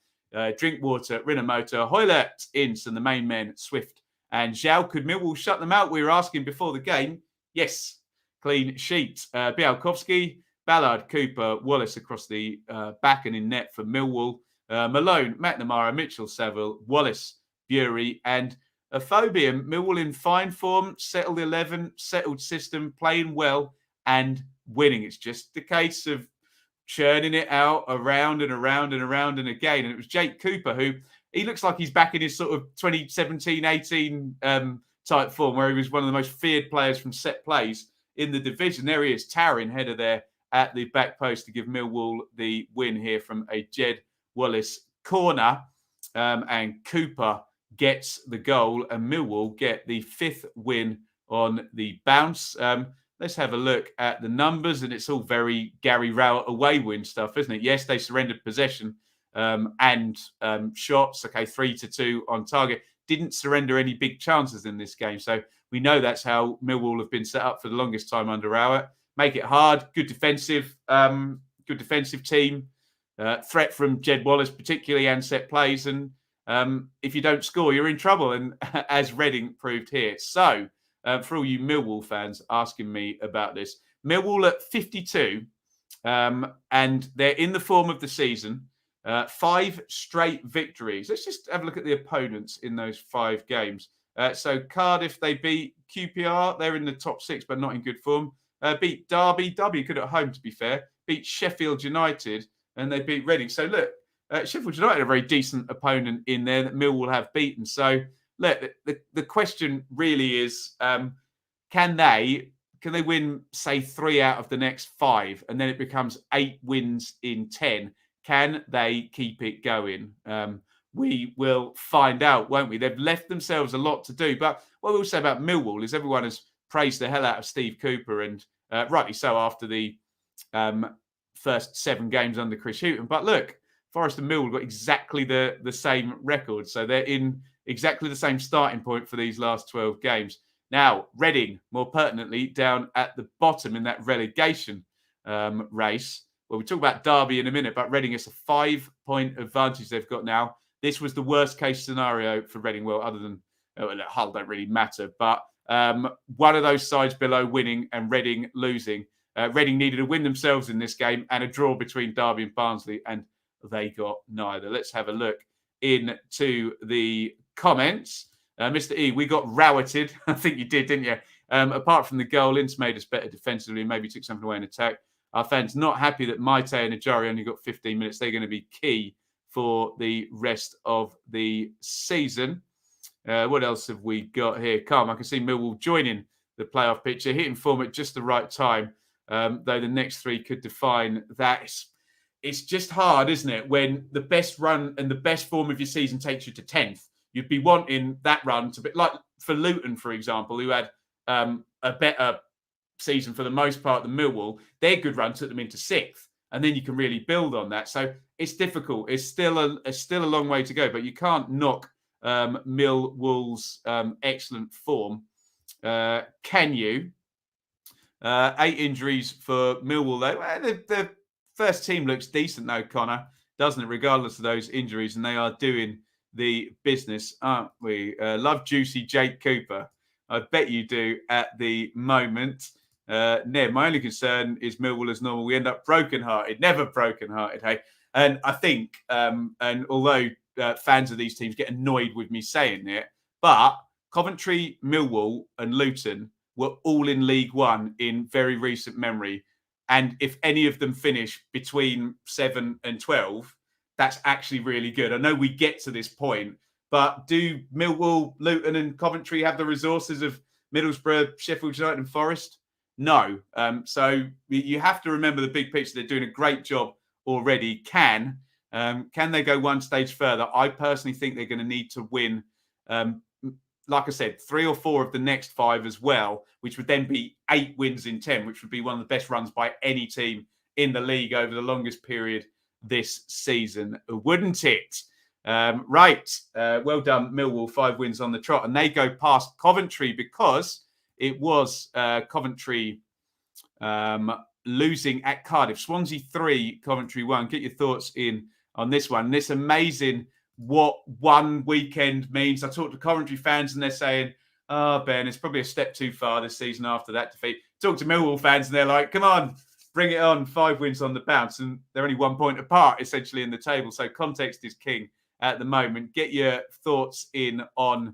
Drinkwater, Rinamoto, Hoylett, Ince, and the main men, Swift and Zhao. Could Millwall shut them out? We were asking before the game. Yes. Clean sheet. Bialkowski, Ballard, Cooper, Wallace across the back and in net for Millwall. Malone, McNamara, Mitchell, Saville, Wallace, Bury, and Aphobium. Millwall in fine form, settled 11, settled system, playing well and winning. It's just a case of churning it out around and around and around and again. And it was Jake Cooper who, he looks like he's back in his sort of 2017-18 type form, where he was one of the most feared players from set plays in the division. There he is, towering header there at the back post to give Millwall the win here from a Jed Wallace corner, and Cooper gets the goal, and Millwall get the 5th win on the bounce. Let's have a look at the numbers, and it's all very Gary Rowett away win stuff, isn't it? Yes, they surrendered possession and shots. Okay, 3-2 on target. Didn't surrender any big chances in this game, so we know that's how Millwall have been set up for the longest time under Rowett. Make it hard. Good defensive team. Threat from Jed Wallace, particularly, and set plays. And if you don't score, you're in trouble. And as Reading proved here. So, for all you Millwall fans asking me about this, Millwall at 52, and they're in the form of the season. 5 straight victories. Let's just have a look at the opponents in those 5 games. So Cardiff, they beat QPR. They're in the top 6, but not in good form. Beat Derby. Derby good at home, to be fair. Beat Sheffield United. And they beat Reading. So look, Sheffield United are a very decent opponent in there that Millwall have beaten. So, look, the question really is, can they win, say, 3 out of the next 5, and then it becomes 8 wins in 10? Can they keep it going? We will find out, won't we? They've left themselves a lot to do. But what we'll say about Millwall is everyone has praised the hell out of Steve Cooper, and rightly so after the first 7 games under Chris Hughton. But look, Forest and Millwall got exactly the same record. So they're in exactly the same starting point for these last 12 games. Now, Reading, more pertinently, down at the bottom in that relegation race. Well, we'll talk about Derby in a minute, but Reading is a 5-point advantage they've got now. This was the worst-case scenario for Reading. Well, other than Hull don't really matter. But one of those sides below winning and Reading losing. Reading needed a win themselves in this game and a draw between Derby and Barnsley, and they got neither. Let's have a look into the comments. Mr. E, we got routed. I think you did, didn't you? Apart from the goal, Ince made us better defensively, maybe took something away in attack. Our fans not happy that Maite and Ajari only got 15 minutes. They're going to be key for the rest of the season. What else have we got here? Calm, I can see Millwall joining the playoff picture, hitting form at just the right time, though the next 3 could define that. It's just hard, isn't it, when the best run and the best form of your season takes you to 10th. You'd be wanting that run to be like for Luton, for example, who had a better season for the most part than Millwall. Their good run took them into 6th, and then you can really build on that. So it's difficult. It's still a long way to go, but you can't knock Millwall's excellent form. Can you? 8 injuries for Millwall, though. The first team looks decent, though, Connor, doesn't it? Regardless of those injuries, and they are doing the business, aren't we? Love juicy Jake Cooper. I bet you do at the moment. Ned, my only concern is Millwall as normal. We end up broken-hearted, never broken-hearted, hey? And I think, and although fans of these teams get annoyed with me saying it, but Coventry, Millwall and Luton were all in League One in very recent memory. And if any of them finish between 7 and 12, that's actually really good. I know we get to this point, but do Millwall, Luton and Coventry have the resources of Middlesbrough, Sheffield United and Forest? No. So you have to remember the big picture. They're doing a great job already. Can they go one stage further? I personally think they're going to need to win, like I said, 3 or 4 of the next 5 as well, which would then be 8 wins in 10, which would be one of the best runs by any team in the league over the longest period this season, wouldn't it? Right. Well done, Millwall, 5 wins on the trot. And they go past Coventry because it was Coventry losing at Cardiff. Swansea 3, Coventry 1. Get your thoughts in on this one. This amazing what one weekend means. I talk to Coventry fans and they're saying, oh, Ben, it's probably a step too far this season after that defeat. Talk to Millwall fans and they're like, come on, bring it on. 5 wins on the bounce. And they're only 1 point apart, essentially, in the table. So context is king at the moment. Get your thoughts in on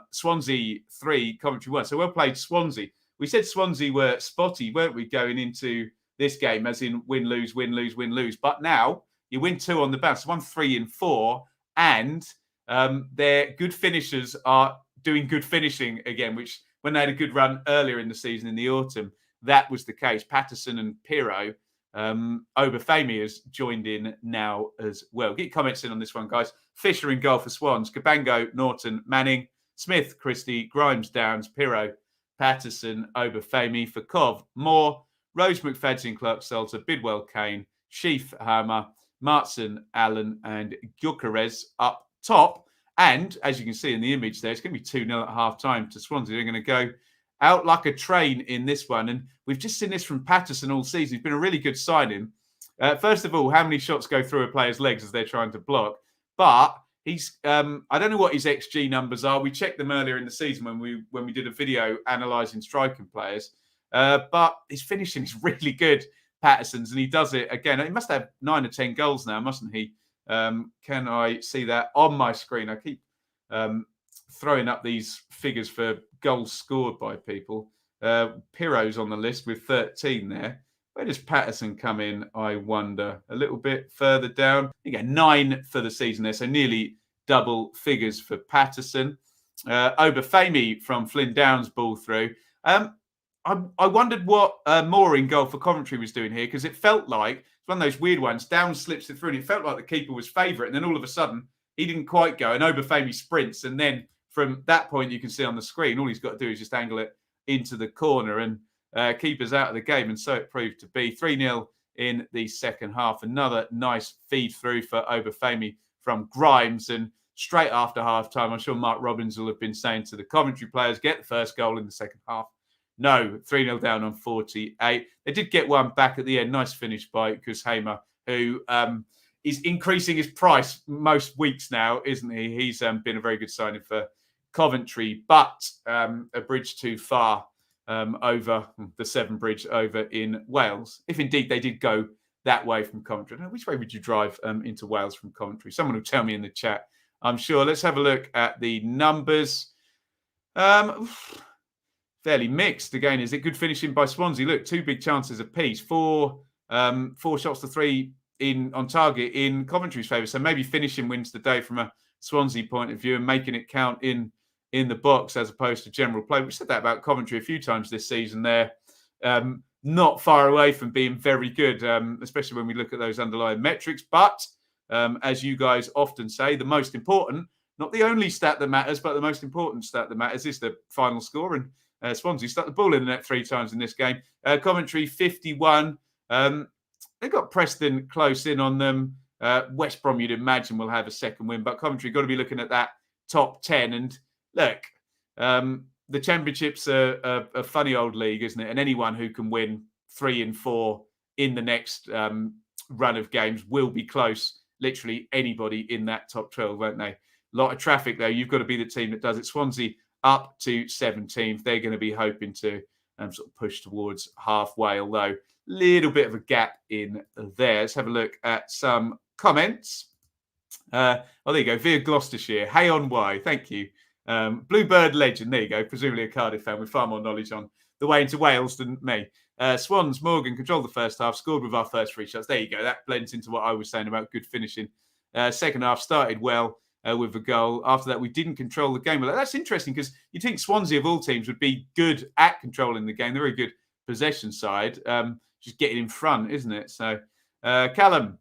Swansea 3, Coventry 1. So well played, Swansea. We said Swansea were spotty, weren't we, going into this game, as in win, lose, win, lose, win, lose. But now you win 2 on the bounce, 1, 3 and 4. And their good finishers are doing good finishing again, which when they had a good run earlier in the season in the autumn, that was the case. Patterson and Pirro, Obafemi has joined in now as well. Get your comments in on this one, guys. Fisher in goal for Swans, Cabango, Norton, Manning, Smith, Christie, Grimes, Downs, Pirro, Patterson, Obafemi for Cov, Moore, Rose, McFadden, Clark, Salter, Bidwell, Kane, Sheff, Hammer, Martson, Allen, and Gyökeres up top. And as you can see in the image there, it's going to be 2-0 at half-time to Swansea. They're going to go out like a train in this one. And we've just seen this from Patterson all season. He's been a really good signing. First of all, how many shots go through a player's legs as they're trying to block? But he's, I don't know what his XG numbers are. We checked them earlier in the season when we did a video analysing striking players. But his finishing is really good, Patterson's, and he does it again. He must have 9 or 10 goals now, mustn't he? Can I see that on my screen? I keep throwing up these figures for goals scored by people. Pirro's on the list with 13 there. Where does Patterson come in, I wonder? A little bit further down. Again, 9 for the season there, so nearly double figures for Patterson. Obafemi from Flynn Downs ball through. I wondered what Moore in goal for Coventry was doing here, because it felt like it's one of those weird ones. Downs slips it through and it felt like the keeper was favourite, and then all of a sudden he didn't quite go, and Obafemi sprints, and then from that point you can see on the screen all he's got to do is just angle it into the corner, and keeper's out of the game, and so it proved to be. 3-0 in the second half. Another nice feed through for Obafemi from Grimes, and straight after half-time, I'm sure Mark Robbins will have been saying to the Coventry players, get the first goal in the second half. No, 3-0 down on 48. They did get one back at the end. Nice finish by Kushema, who is increasing his price most weeks now, isn't he? He's been a very good signing for Coventry, but a bridge too far over the Severn Bridge over in Wales. If indeed they did go that way from Coventry. Now, which way would you drive into Wales from Coventry? Someone will tell me in the chat, I'm sure. Let's have a look at the numbers. Fairly mixed again. Is it good finishing by Swansea? Look, 2 big chances apiece. 4 shots to 3 on target in Coventry's favour. So maybe finishing wins the day from a Swansea point of view, and making it count in the box as opposed to general play. We've said that about Coventry a few times this season. They're not far away from being very good, especially when we look at those underlying metrics. But as you guys often say, the most important, not the only stat that matters, but the most important stat that matters is the final score. And Swansea stuck the ball in the net 3 times in this game. Coventry 51. They got Preston close in on them. West Brom, you'd imagine, will have a second win, but Coventry got to be looking at that top 10. And look, the Championship's a funny old league, isn't it? And anyone who can win 3 and 4 in the next run of games will be close. Literally anybody in that top 12, won't they? A lot of traffic, though. You've got to be the team that does it. Swansea up to 17th. They're going to be hoping to sort of push towards halfway, although a little bit of a gap in there. Let's have a look at some comments. There you go. Via Gloucestershire. Hey on why. Thank you. Bluebird legend. There you go. Presumably a Cardiff fan with far more knowledge on the way into Wales than me. Swans, Morgan controlled the first half, scored with our first 3 shots. There you go. That blends into what I was saying about good finishing. Second half started well with a goal. After that, we didn't control the game. Well, that's interesting, because you'd think Swansea of all teams would be good at controlling the game. They're a very good possession side. Just getting in front, isn't it? So Callum,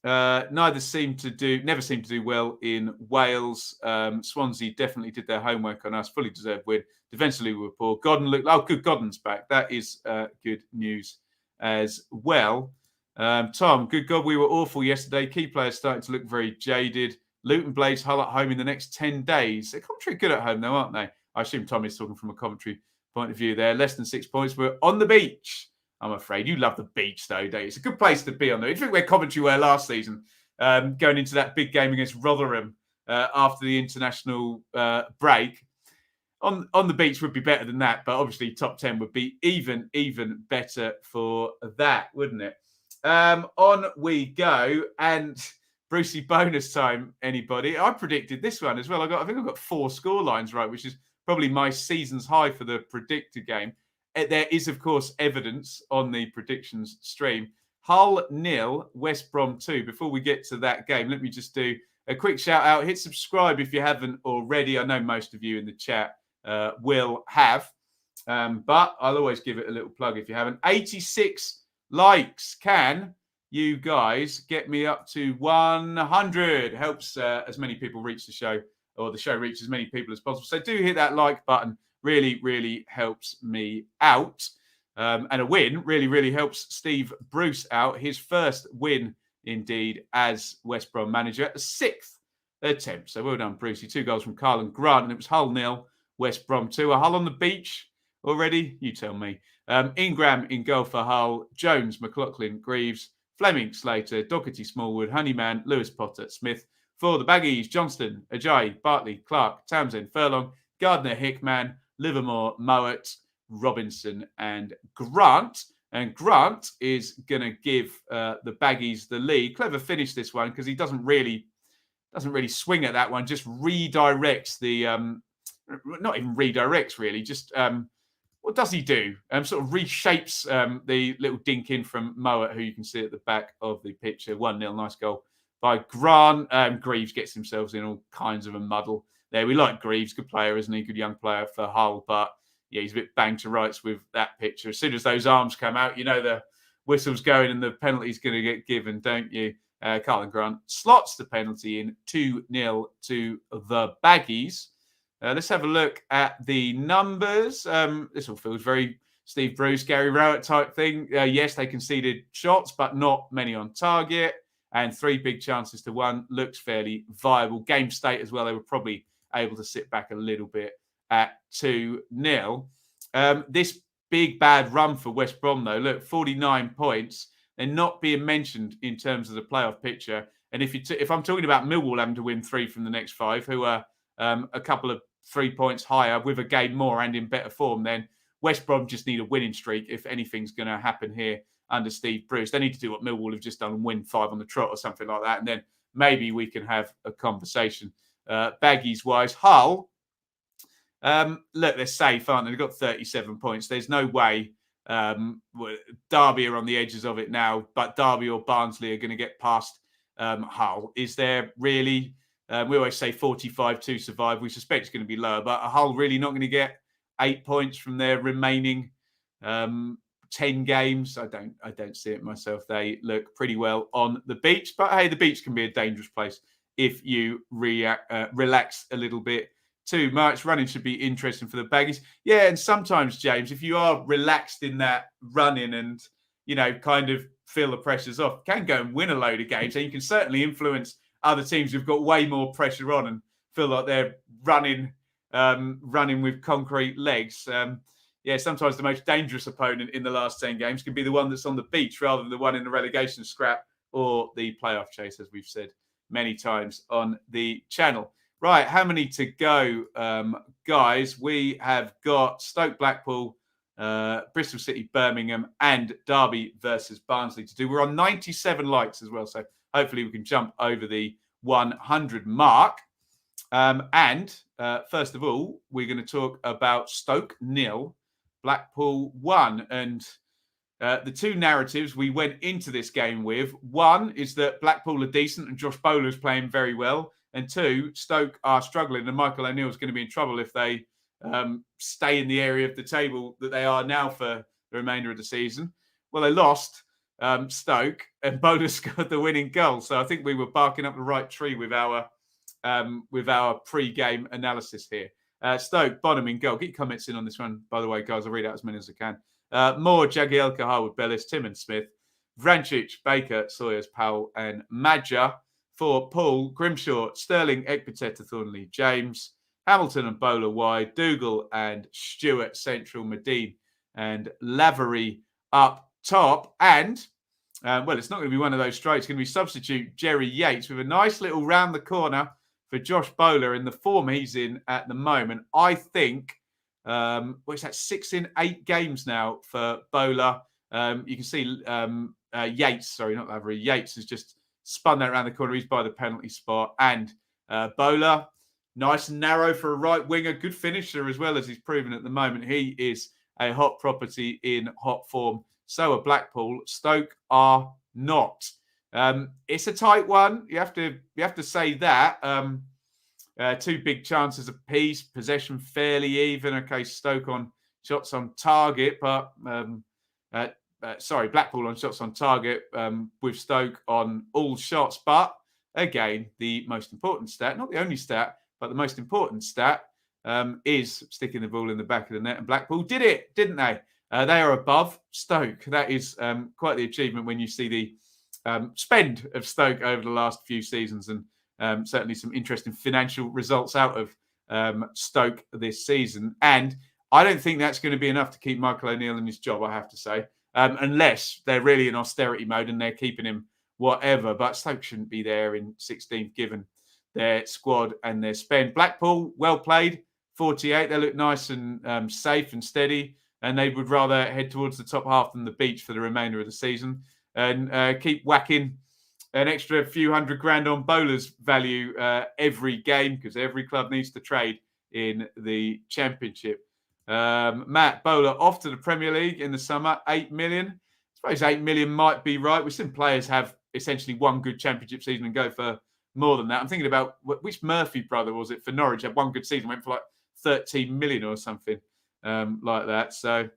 never seemed to do well in Wales. Swansea definitely did their homework on us. Fully deserved win. Defensively, we were poor. Godden looked... Oh, good. Godden's back. That is good news as well. Tom, good God, we were awful yesterday. Key players starting to look very jaded. Luton Blades Hull at home in the next 10 days. They're Coventry good at home, though, aren't they? I assume Tom is talking from a Coventry point of view there. Less than 6 points. We're on the beach, I'm afraid. You love the beach, though, don't you? It's a good place to be on there. You think where Coventry were last season, going into that big game against Rotherham after the international break. On the beach would be better than that, but obviously top 10 would be even better for that, wouldn't it? On we go, and Brucey bonus time, anybody? I predicted this one as well. I think I've got 4 score lines right, which is probably my season's high for the predictor game. There is, of course, evidence on the predictions stream. Hull 0, West Brom 2. Before we get to that game, let me just do a quick shout out. Hit subscribe if you haven't already. I know most of you in the chat will have, but I'll always give it a little plug if you haven't. 86 likes. Can you guys get me up to 100? Helps as many people reach the show, or the show reaches as many people as possible. So do hit that like button. Really helps me out. And a win really helps Steve Bruce out. His first win, indeed, as West Brom manager. 6th attempt. So well done, Brucey. 2 goals from Carl and Grant. And it was Hull 0, West Brom 2. A Hull on the beach already? You tell me. Ingram in goal for Hull. Jones, McLaughlin, Greaves, Fleming, Slater, Doherty, Smallwood, Honeyman, Lewis, Potter, Smith. For the Baggies, Johnston, Ajayi, Bartley, Clark, Townsend, Furlong, Gardner, Hickman, Livermore, Mowat, Robinson, and Grant. And Grant is going to give the Baggies the lead. Clever finish this one, because he doesn't really swing at that one. Just redirects the not even redirects really. Just what does he do? Sort of reshapes the little dink in from Mowat, who you can see at the back of the picture. 1-0, nice goal by Grant. Greaves gets himself in all kinds of a muddle there. We like Greaves, good player, isn't he? Good young player for Hull, but yeah, he's a bit banged to rights with that picture. As soon as those arms come out, you know the whistle's going and the penalty's going to get given, don't you? Carlton Grant slots the penalty in 2-0 to the Baggies. Let's have a look at the numbers. This all feels very Steve Bruce, Gary Rowett type thing. Yes, they conceded shots, but not many on target. And 3 big chances to 1 looks fairly viable. Game state as well, they were probably able to sit back a little bit at 2-0. This big bad run for West Brom, though, look, 49 points. They're not being mentioned in terms of the playoff picture. And if I'm talking about Millwall having to win 3 from the next 5, who are a couple of 3 points higher with a game more and in better form, then West Brom just need a winning streak if anything's going to happen here under Steve Bruce. They need to do what Millwall have just done and win 5 on the trot or something like that. And then maybe we can have a conversation. Baggies-wise, Hull, look, they're safe, aren't they? They've got 37 points. There's no way Derby are on the edges of it now, but Derby or Barnsley are going to get past Hull. Is there really... we always say 45 to survive. We suspect it's going to be lower, but are Hull really not going to get 8 points from their remaining 10 games? I don't see it myself. They look pretty well on the beach, but hey, the beach can be a dangerous place if you relax a little bit too much. Running should be interesting for the Baggies. Yeah, and sometimes, James, if you are relaxed in that running and, you know, kind of feel the pressure's off, you can go and win a load of games, and you can certainly influence other teams who've got way more pressure on and feel like they're running with concrete legs. Yeah, sometimes the most dangerous opponent in the last 10 games can be the one that's on the beach rather than the one in the relegation scrap or the playoff chase, as we've said many times on the channel. Right, how many to go, guys? We have got Stoke, Blackpool, Bristol City, Birmingham, and Derby versus Barnsley to do. We're on 97 likes as well, so hopefully we can jump over the 100 mark. First of all, we're going to talk about Stoke 0, Blackpool 1. And the two narratives we went into this game with, one is that Blackpool are decent and Josh Bowler's playing very well. And 2, Stoke are struggling and Michael O'Neill's going to be in trouble if they stay in the area of the table that they are now for the remainder of the season. Well, they lost Stoke and Bowler scored the winning goal. So I think we were barking up the right tree with our pre-game analysis here. Stoke, bottom in goal. Get your comments in on this one, by the way, guys. I'll read out as many as I can. Moore, Jagielka, Harwood, Bellis, Timmins, Smith, Vrancic, Baker, Sawyers, Powell, and Madja. For Paul, Grimshaw, Sterling, Ekpiteta, Thornley, James, Hamilton and Bowler wide, Dougal and Stewart central, Medine and Lavery up top. And, well, it's not going to be one of those strikes. It's going to be substitute Jerry Yates with a nice little round the corner for Josh Bowler in the form he's in at the moment. I think, what's that, 6 in 8 games now for Bowler. You can see Yates, sorry, not Lavery. Yates has just spun that around the corner. He's by the penalty spot. And Bowler, nice and narrow for a right winger. Good finisher as well, as he's proven at the moment. He is a hot property in hot form. So are Blackpool. Stoke are not. It's a tight one. You have to say that. 2 big chances apiece. Possession fairly even. Okay, Stoke on shots on target, but Blackpool on shots on target with Stoke on all shots. But again, the most important stat, not the only stat, but the most important stat is sticking the ball in the back of the net. And Blackpool did it, didn't they? They are above Stoke. That is quite the achievement when you see the spend of Stoke over the last few seasons, and certainly some interesting financial results out of Stoke this season. And I don't think that's going to be enough to keep Michael O'Neill in his job, I have to say. Unless they're really in austerity mode and they're keeping him whatever. But Stoke shouldn't be there in 16th given their squad and their spend. Blackpool, well played, 48. They look nice and safe and steady. And they would rather head towards the top half than the beach for the remainder of the season. And keep whacking an extra few $100,000 on Bowler's value every game, because every club needs to trade in the Championship. Matt Bowler off to the Premier League in the summer, 8 million. I suppose 8 million might be right. We've seen players have essentially one good championship season and go for more than that. I'm thinking about which Murphy brother was it for Norwich, had one good season, went for like 13 million or something like that. So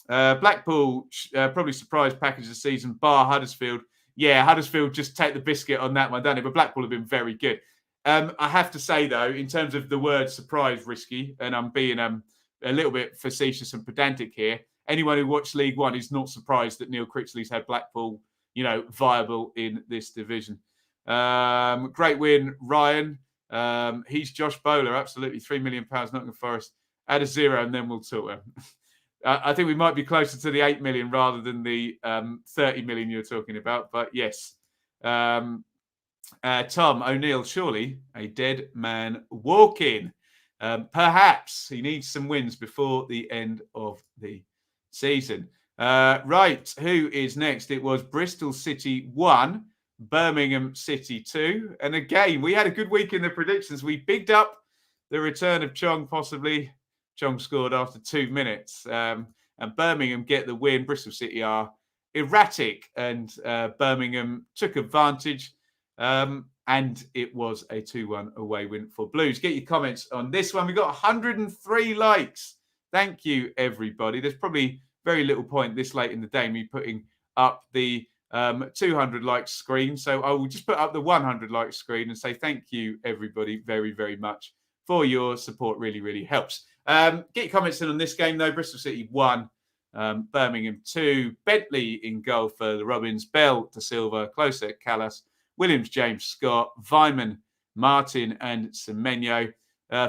Blackpool, probably surprise package of the season, bar Huddersfield. Yeah, Huddersfield just take the biscuit on that one, don't it? But Blackpool have been very good. I have to say, though, in terms of the word surprise risky, and I'm being a little bit facetious and pedantic here, anyone who watched League One is not surprised that Neil Critchley's had Blackpool, viable in this division. Great win, Ryan. He's Josh Bowler, absolutely. £3 million, Nottingham Forest. Add a zero and then we'll talk him. I think we might be closer to the 8 million rather than the 30 million you're talking about. But yes. Tom O'Neill, surely a dead man walking. Perhaps he needs some wins before the end of the season. Right, who is next? It was Bristol City 1, Birmingham City 2. And again, we had a good week in the predictions. We bigged up the return of Chong, possibly. Chong scored after 2 minutes. And Birmingham get the win. Bristol City are erratic. And Birmingham took advantage. And it was a 2-1 away win for Blues. Get your comments on this one. We got 103 likes. Thank you, everybody. There's probably very little point this late in the day me putting up the 200 likes screen. So I will just put up the 100 likes screen and say thank you, everybody, very, very much for your support. Really, really helps. Get your comments in on this game, though. Bristol City 1, Birmingham 2. Bentley in goal for the Robins. Bell, De Silva, Closer, Callas, Williams, James, Scott, Vyman, Martin, and Semenyo.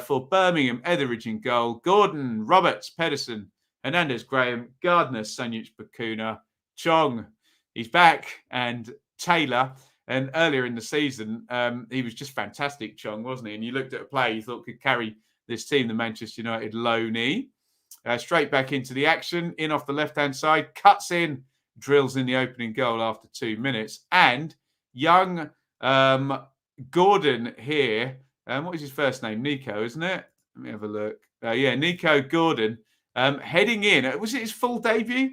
For Birmingham, Etheridge in goal. Gordon, Roberts, Pedersen, Hernandez, Graham, Gardner, Sanyuch, Bakuna, Chong. He's back, and Taylor. And earlier in the season, he was just fantastic, Chong, wasn't he? And you looked at a play you thought could carry this team, the Manchester United loanee. Straight back into the action, in off the left-hand side, cuts in, drills in the opening goal after 2 minutes. And young Gordon here, what is his first name? Nico, isn't it? Let me have a look. Nico Gordon, heading in. Was it his full debut?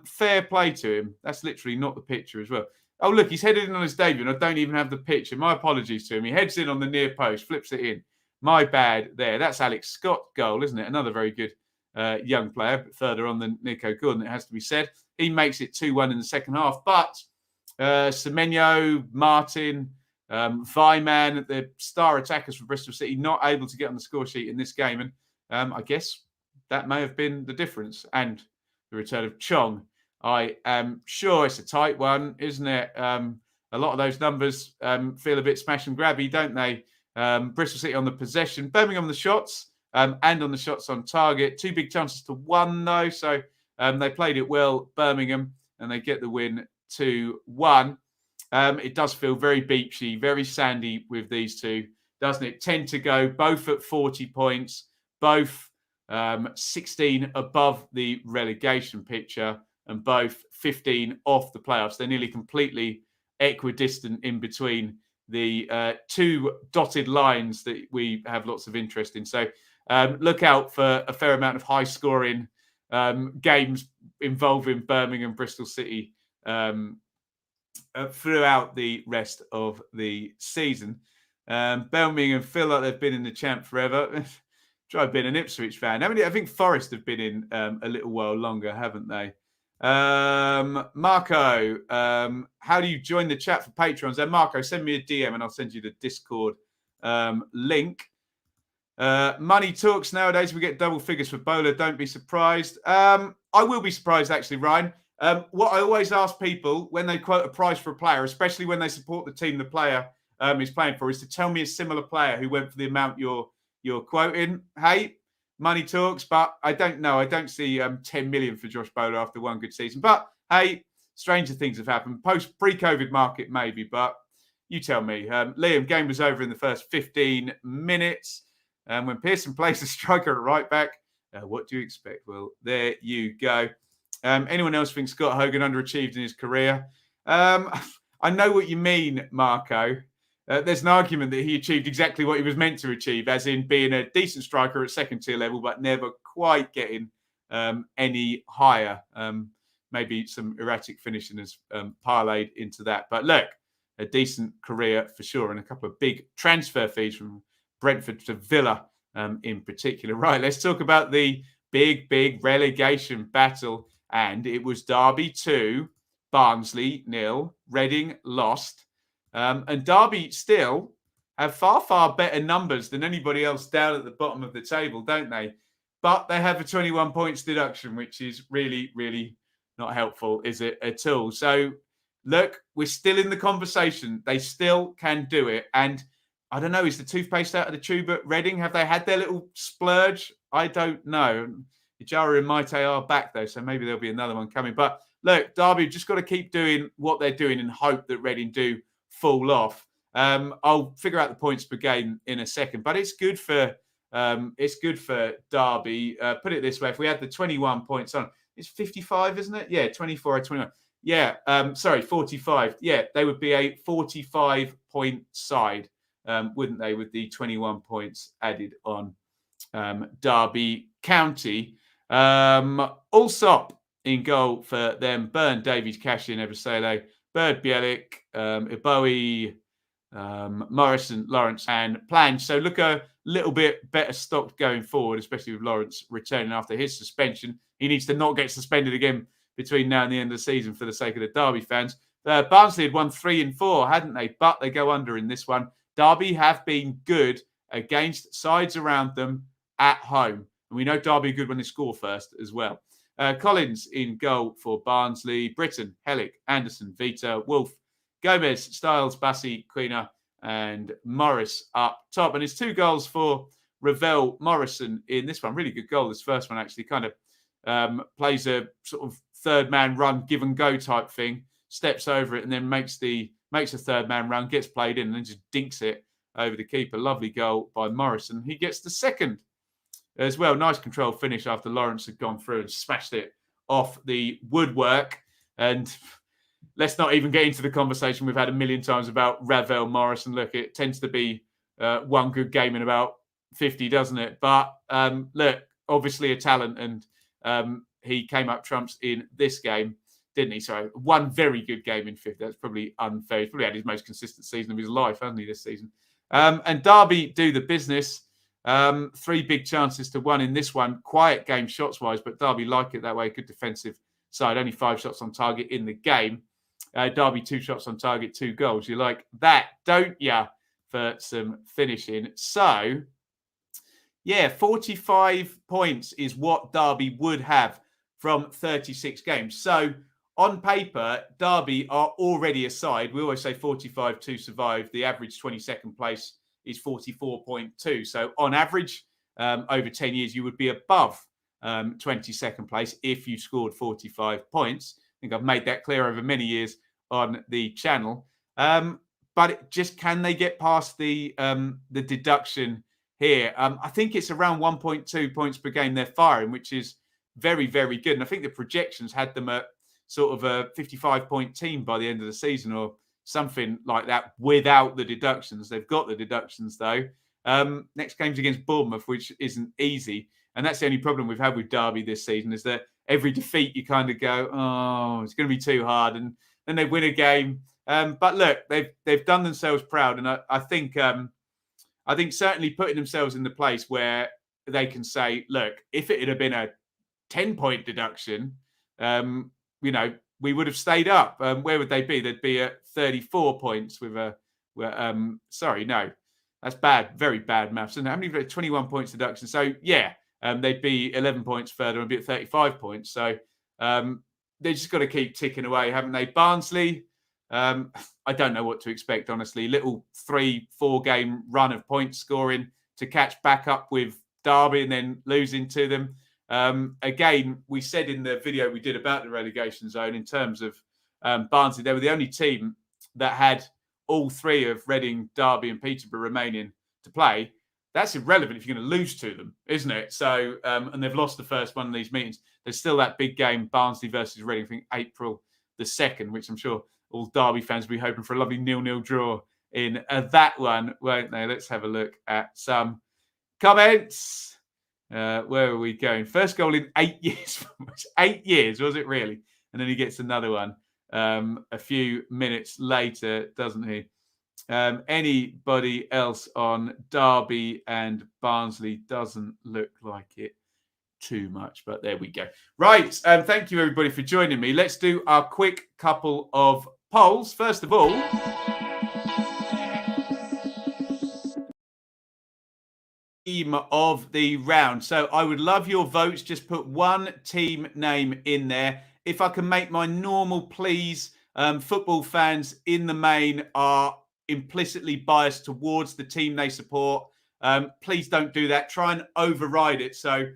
Fair play to him. That's literally not the picture as well. Oh, look, he's headed in on his debut, and I don't even have the picture. My apologies to him. He heads in on the near post, flips it in. My bad there. That's Alex Scott goal, isn't it? Another very good young player, but further on than Nico Gordon, it has to be said. He makes it 2-1 in the second half, but Semenyo, Martin, Vyman, the star attackers for Bristol City, not able to get on the score sheet in this game. And I guess that may have been the difference. And the return of Chong. I am sure it's a tight one, isn't it? A lot of those numbers feel a bit smash and grabby, don't they? Bristol City on the possession, Birmingham on the shots, and on the shots on target. 2 big chances to 1, though. So they played it well, Birmingham, and they get the win 2-1. It does feel very beachy, very sandy with these two, doesn't it? 10 to go, both at 40 points, both 16 above the relegation picture, and both 15 off the playoffs. They're nearly completely equidistant in between the 2 dotted lines that we have lots of interest in. So look out for a fair amount of high-scoring games involving Birmingham, Bristol City throughout the rest of the season. Birmingham feel like they've been in the champ forever. Try being an Ipswich fan. I think Forest have been in a little while longer, haven't they? Marco, how do you join the chat for Patrons? Marco, send me a DM and I'll send you the Discord link. Money talks nowadays. We get double figures for Bowler. Don't be surprised. I will be surprised, actually, Ryan. What I always ask people when they quote a price for a player, especially when they support the team the player is playing for, is to tell me a similar player who went for the amount you're quoting. Hey, money talks, but I don't know. I don't see 10 million for Josh Bowler after one good season. But hey, stranger things have happened. Pre-COVID market, maybe, but you tell me. Liam, game was over in the first 15 minutes. When Pearson plays a striker at right back, what do you expect? Well, there you go. Anyone else think Scott Hogan underachieved in his career? I know what you mean, Marco. there's an argument that he achieved exactly what he was meant to achieve, as in being a decent striker at second tier level, but never quite getting any higher. Maybe some erratic finishing has parlayed into that. But look, a decent career for sure, and a couple of big transfer fees from Brentford to Villa in particular. Right, let's talk about the big relegation battle. And it was Derby 2, Barnsley 0, Reading lost. And Derby still have far better numbers than anybody else down at the bottom of the table, don't they? But they have a 21 points deduction, which is really not helpful, is it, at all? So, look, we're still in the conversation. They still can do it. And I don't know, is the toothpaste out of the tube at Reading? Have they had their little splurge? I don't know. Ijara and Maite are back, though, so maybe there'll be another one coming. But look, Derby just got to keep doing what they're doing and hope that Reading do fall off. I'll figure out the points per game in a second, but it's good for Derby. Put it this way: if we had the 21 points on, it's 55, isn't it? Yeah, 24 or 21. Yeah, 45. Yeah, they would be a 45-point side, wouldn't they, with the 21 points added on Derby County. Allsop in goal for them. Byrne, Davies, Cashin, Ebosele, Bird, Bielik, Ibowie, Morrison, Lawrence, and Plange. So look a little bit better stocked going forward, especially with Lawrence returning after his suspension. He needs to not get suspended again between now and the end of the season for the sake of the Derby fans. Barnsley had won 3 and 4, hadn't they? But they go under in this one. Derby have been good against sides around them at home. And we know Derby are good when they score first as well. Collins in goal for Barnsley. Britton, Hellick, Anderson, Vita, Wolf, Gomez, Styles, Bassi, Quina, and Morris up top. And it's 2 goals for Ravel Morrison in this one. Really good goal. This first one actually kind of plays a sort of third man run, give and go type thing. Steps over it and then makes a third man run, gets played in and then just dinks it over the keeper. Lovely goal by Morrison. He gets the second as well. Nice controlled finish after Lawrence had gone through and smashed it off the woodwork. And let's not even get into the conversation we've had a million times about Ravel Morrison. Look, it tends to be one good game in about 50, doesn't it? But look, obviously a talent, and he came up trumps in this game, didn't he? Sorry, one very good game in 50. That's probably unfair. He's probably had his most consistent season of his life, hasn't he, this season? And Derby do the business. 3 big chances to 1 in this one. Quiet game shots-wise, but Derby like it that way. Good defensive side. Only 5 shots on target in the game. Derby 2 shots on target, 2 goals. You like that, don't you, for some finishing? So, yeah, 45 points is what Derby would have from 36 games. So, on paper, Derby are already a side. We always say 45 to survive. The average 22nd place is 44.2. So on average, over 10 years, you would be above 22nd place if you scored 45 points. I think I've made that clear over many years on the channel. But can they get past the deduction here? I think it's around 1.2 points per game they're firing, which is very good. And I think the projections had them at sort of a 55-point team by the end of the season or something like that without the deductions. They've got the deductions, though. Next game's against Bournemouth, which isn't easy. And that's the only problem we've had with Derby this season, is that every defeat you kind of go, oh, it's going to be too hard. And then they win a game. But look, they've done themselves proud. And I think certainly putting themselves in the place where they can say, look, if it had been a 10-point deduction, we would have stayed up. Where would they be? They'd be at 34 points with that's bad, very bad maths. And how many? 21 points deduction. So yeah, they'd be 11 points further and be at 35 points. So they just got to keep ticking away, haven't they? Barnsley, I don't know what to expect, honestly. Little 3-4 game run of point scoring to catch back up with Derby and then losing to them. Again, we said in the video we did about the relegation zone, in terms of Barnsley, they were the only team that had all 3 of Reading, Derby and Peterborough remaining to play. That's irrelevant if you're going to lose to them, isn't it? So, and they've lost the first one of these meetings. There's still that big game, Barnsley versus Reading, I think April the 2nd, which I'm sure all Derby fans will be hoping for a lovely 0-0 draw in that one, won't they? Let's have a look at some comments. Where are we going? First goal in 8 years. 8 years, was it really? And then he gets another one a few minutes later, doesn't he? Anybody else on Derby and Barnsley? Doesn't look like it too much, but there we go. Right. Thank you, everybody, for joining me. Let's do our quick couple of polls. First of all, team of the round. So I would love your votes. Just put one team name in there. If I can make my normal pleas, football fans in the main are implicitly biased towards the team they support. Please don't do that. Try and override it. So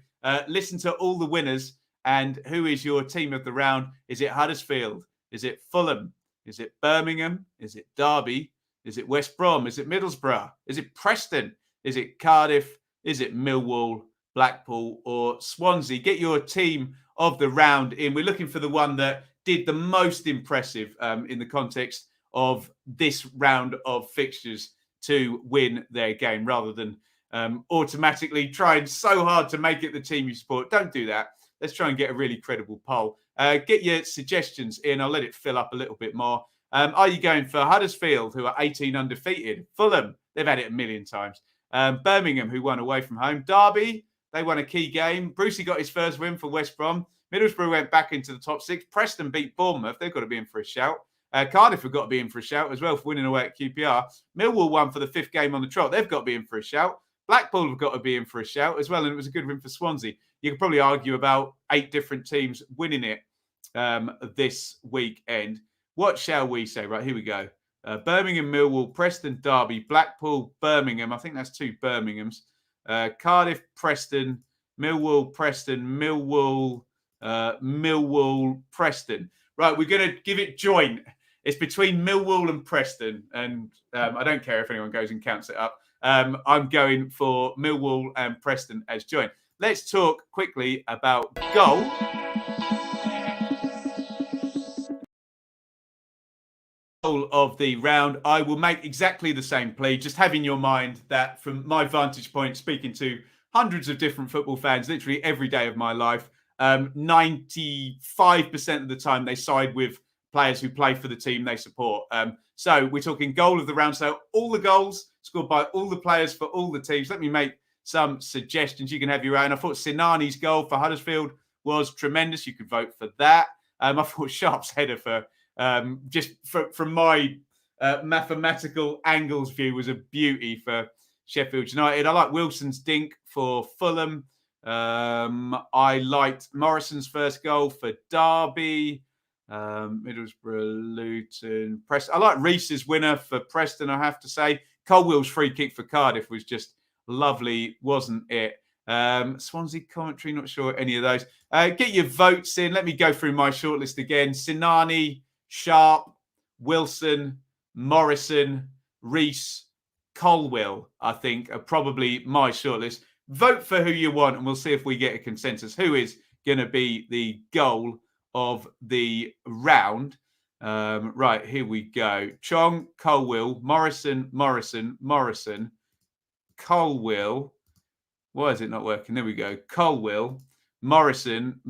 listen to all the winners. And who is your team of the round? Is it Huddersfield? Is it Fulham? Is it Birmingham? Is it Derby? Is it West Brom? Is it Middlesbrough? Is it Preston? Is it Cardiff? Is it Millwall, Blackpool, or Swansea? Get your team of the round in. We're looking for the one that did the most impressive in the context of this round of fixtures to win their game, rather than automatically trying so hard to make it the team you support. Don't do that. Let's try and get a really credible poll. Get your suggestions in. I'll let it fill up a little bit more. Are you going for Huddersfield, who are 18 undefeated? Fulham, they've had it a million times. Birmingham, who won away from home. Derby, they won a key game. Brucey got his first win for West Brom. Middlesbrough went back into the top six. Preston beat Bournemouth. They've got to be in for a shout. Cardiff have got to be in for a shout as well for winning away at QPR. Millwall won for the fifth game on the trot. They've got to be in for a shout. Blackpool have got to be in for a shout as well. And it was a good win for Swansea. You could probably argue about 8 different teams winning it this weekend. What shall we say? Right, here we go. Birmingham, Millwall, Preston, Derby, Blackpool, Birmingham. I think that's 2 Birminghams. Cardiff, Preston, Millwall, Preston, Millwall, Preston. Right, we're going to give it joint. It's between Millwall and Preston, and I don't care if anyone goes and counts it up. I'm going for Millwall and Preston as joint. Let's talk quickly about goal. Of the round, I will make exactly the same plea. Just have in your mind that from my vantage point, speaking to hundreds of different football fans literally every day of my life, 95% of the time they side with players who play for the team they support. So we're talking goal of the round. So all the goals scored by all the players for all the teams. Let me make some suggestions. You can have your own. I thought Sinani's goal for Huddersfield was tremendous. You could vote for that. I thought Sharp's header for from my mathematical angles view was a beauty for Sheffield United. I like Wilson's dink for Fulham. I liked Morrison's first goal for Derby. Middlesbrough, Luton, Preston. I like Reese's winner for Preston, I have to say. Colwell's free kick for Cardiff was just lovely, wasn't it? Swansea, Coventry, not sure any of those. Get your votes in. Let me go through my shortlist again. Sinani, Sharp, Wilson, Morrison, Reese, Colwell, I think, are probably my shortlist. Vote for who you want, and we'll see if we get a consensus. Who is going to be the goal of the round? Right, here we go. Chong, Colwell, Morrison, Colwell. Why is it not working? There we go. Colwell, Morrison,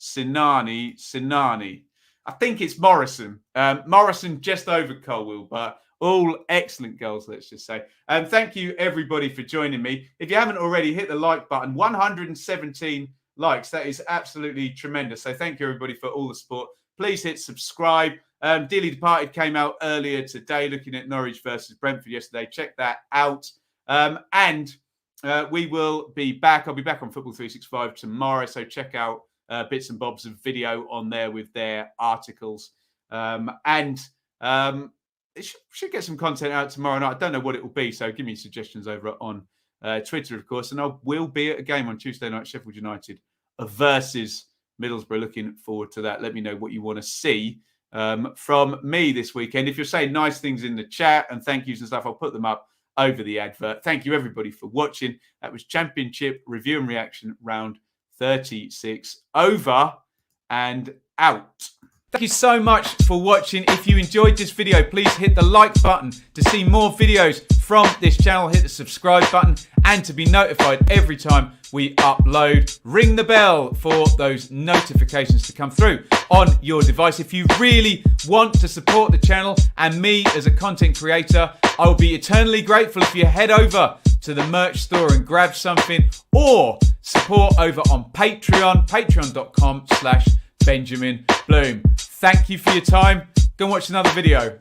Sinani. I think it's Morrison. Morrison just over Colwell, but all excellent goals, let's just say. And thank you, everybody, for joining me. If you haven't already, hit the like button. 117 likes. That is absolutely tremendous. So thank you, everybody, for all the support. Please hit subscribe. Dearly Departed came out earlier today, looking at Norwich versus Brentford yesterday. Check that out. And we will be back. I'll be back on Football 365 tomorrow. So check out bits and bobs of video on there with their articles. And it should get some content out tomorrow night. I don't know what it will be. So give me suggestions over on Twitter, of course. And I will be at a game on Tuesday night, Sheffield United versus Middlesbrough. Looking forward to that. Let me know what you want to see from me this weekend. If you're saying nice things in the chat and thank yous and stuff, I'll put them up over the advert. Thank you, everybody, for watching. That was Championship Review and Reaction round 36. Over and out. Thank you so much for watching. If you enjoyed this video, please hit the like button to see more videos from this channel. Hit the subscribe button and to be notified every time we upload. Ring the bell for those notifications to come through on your device. If you really want to support the channel and me as a content creator, I will be eternally grateful if you head over to the merch store and grab something, or support over on Patreon, patreon.com/Benjamin Bloom. Thank you for your time. Go and watch another video.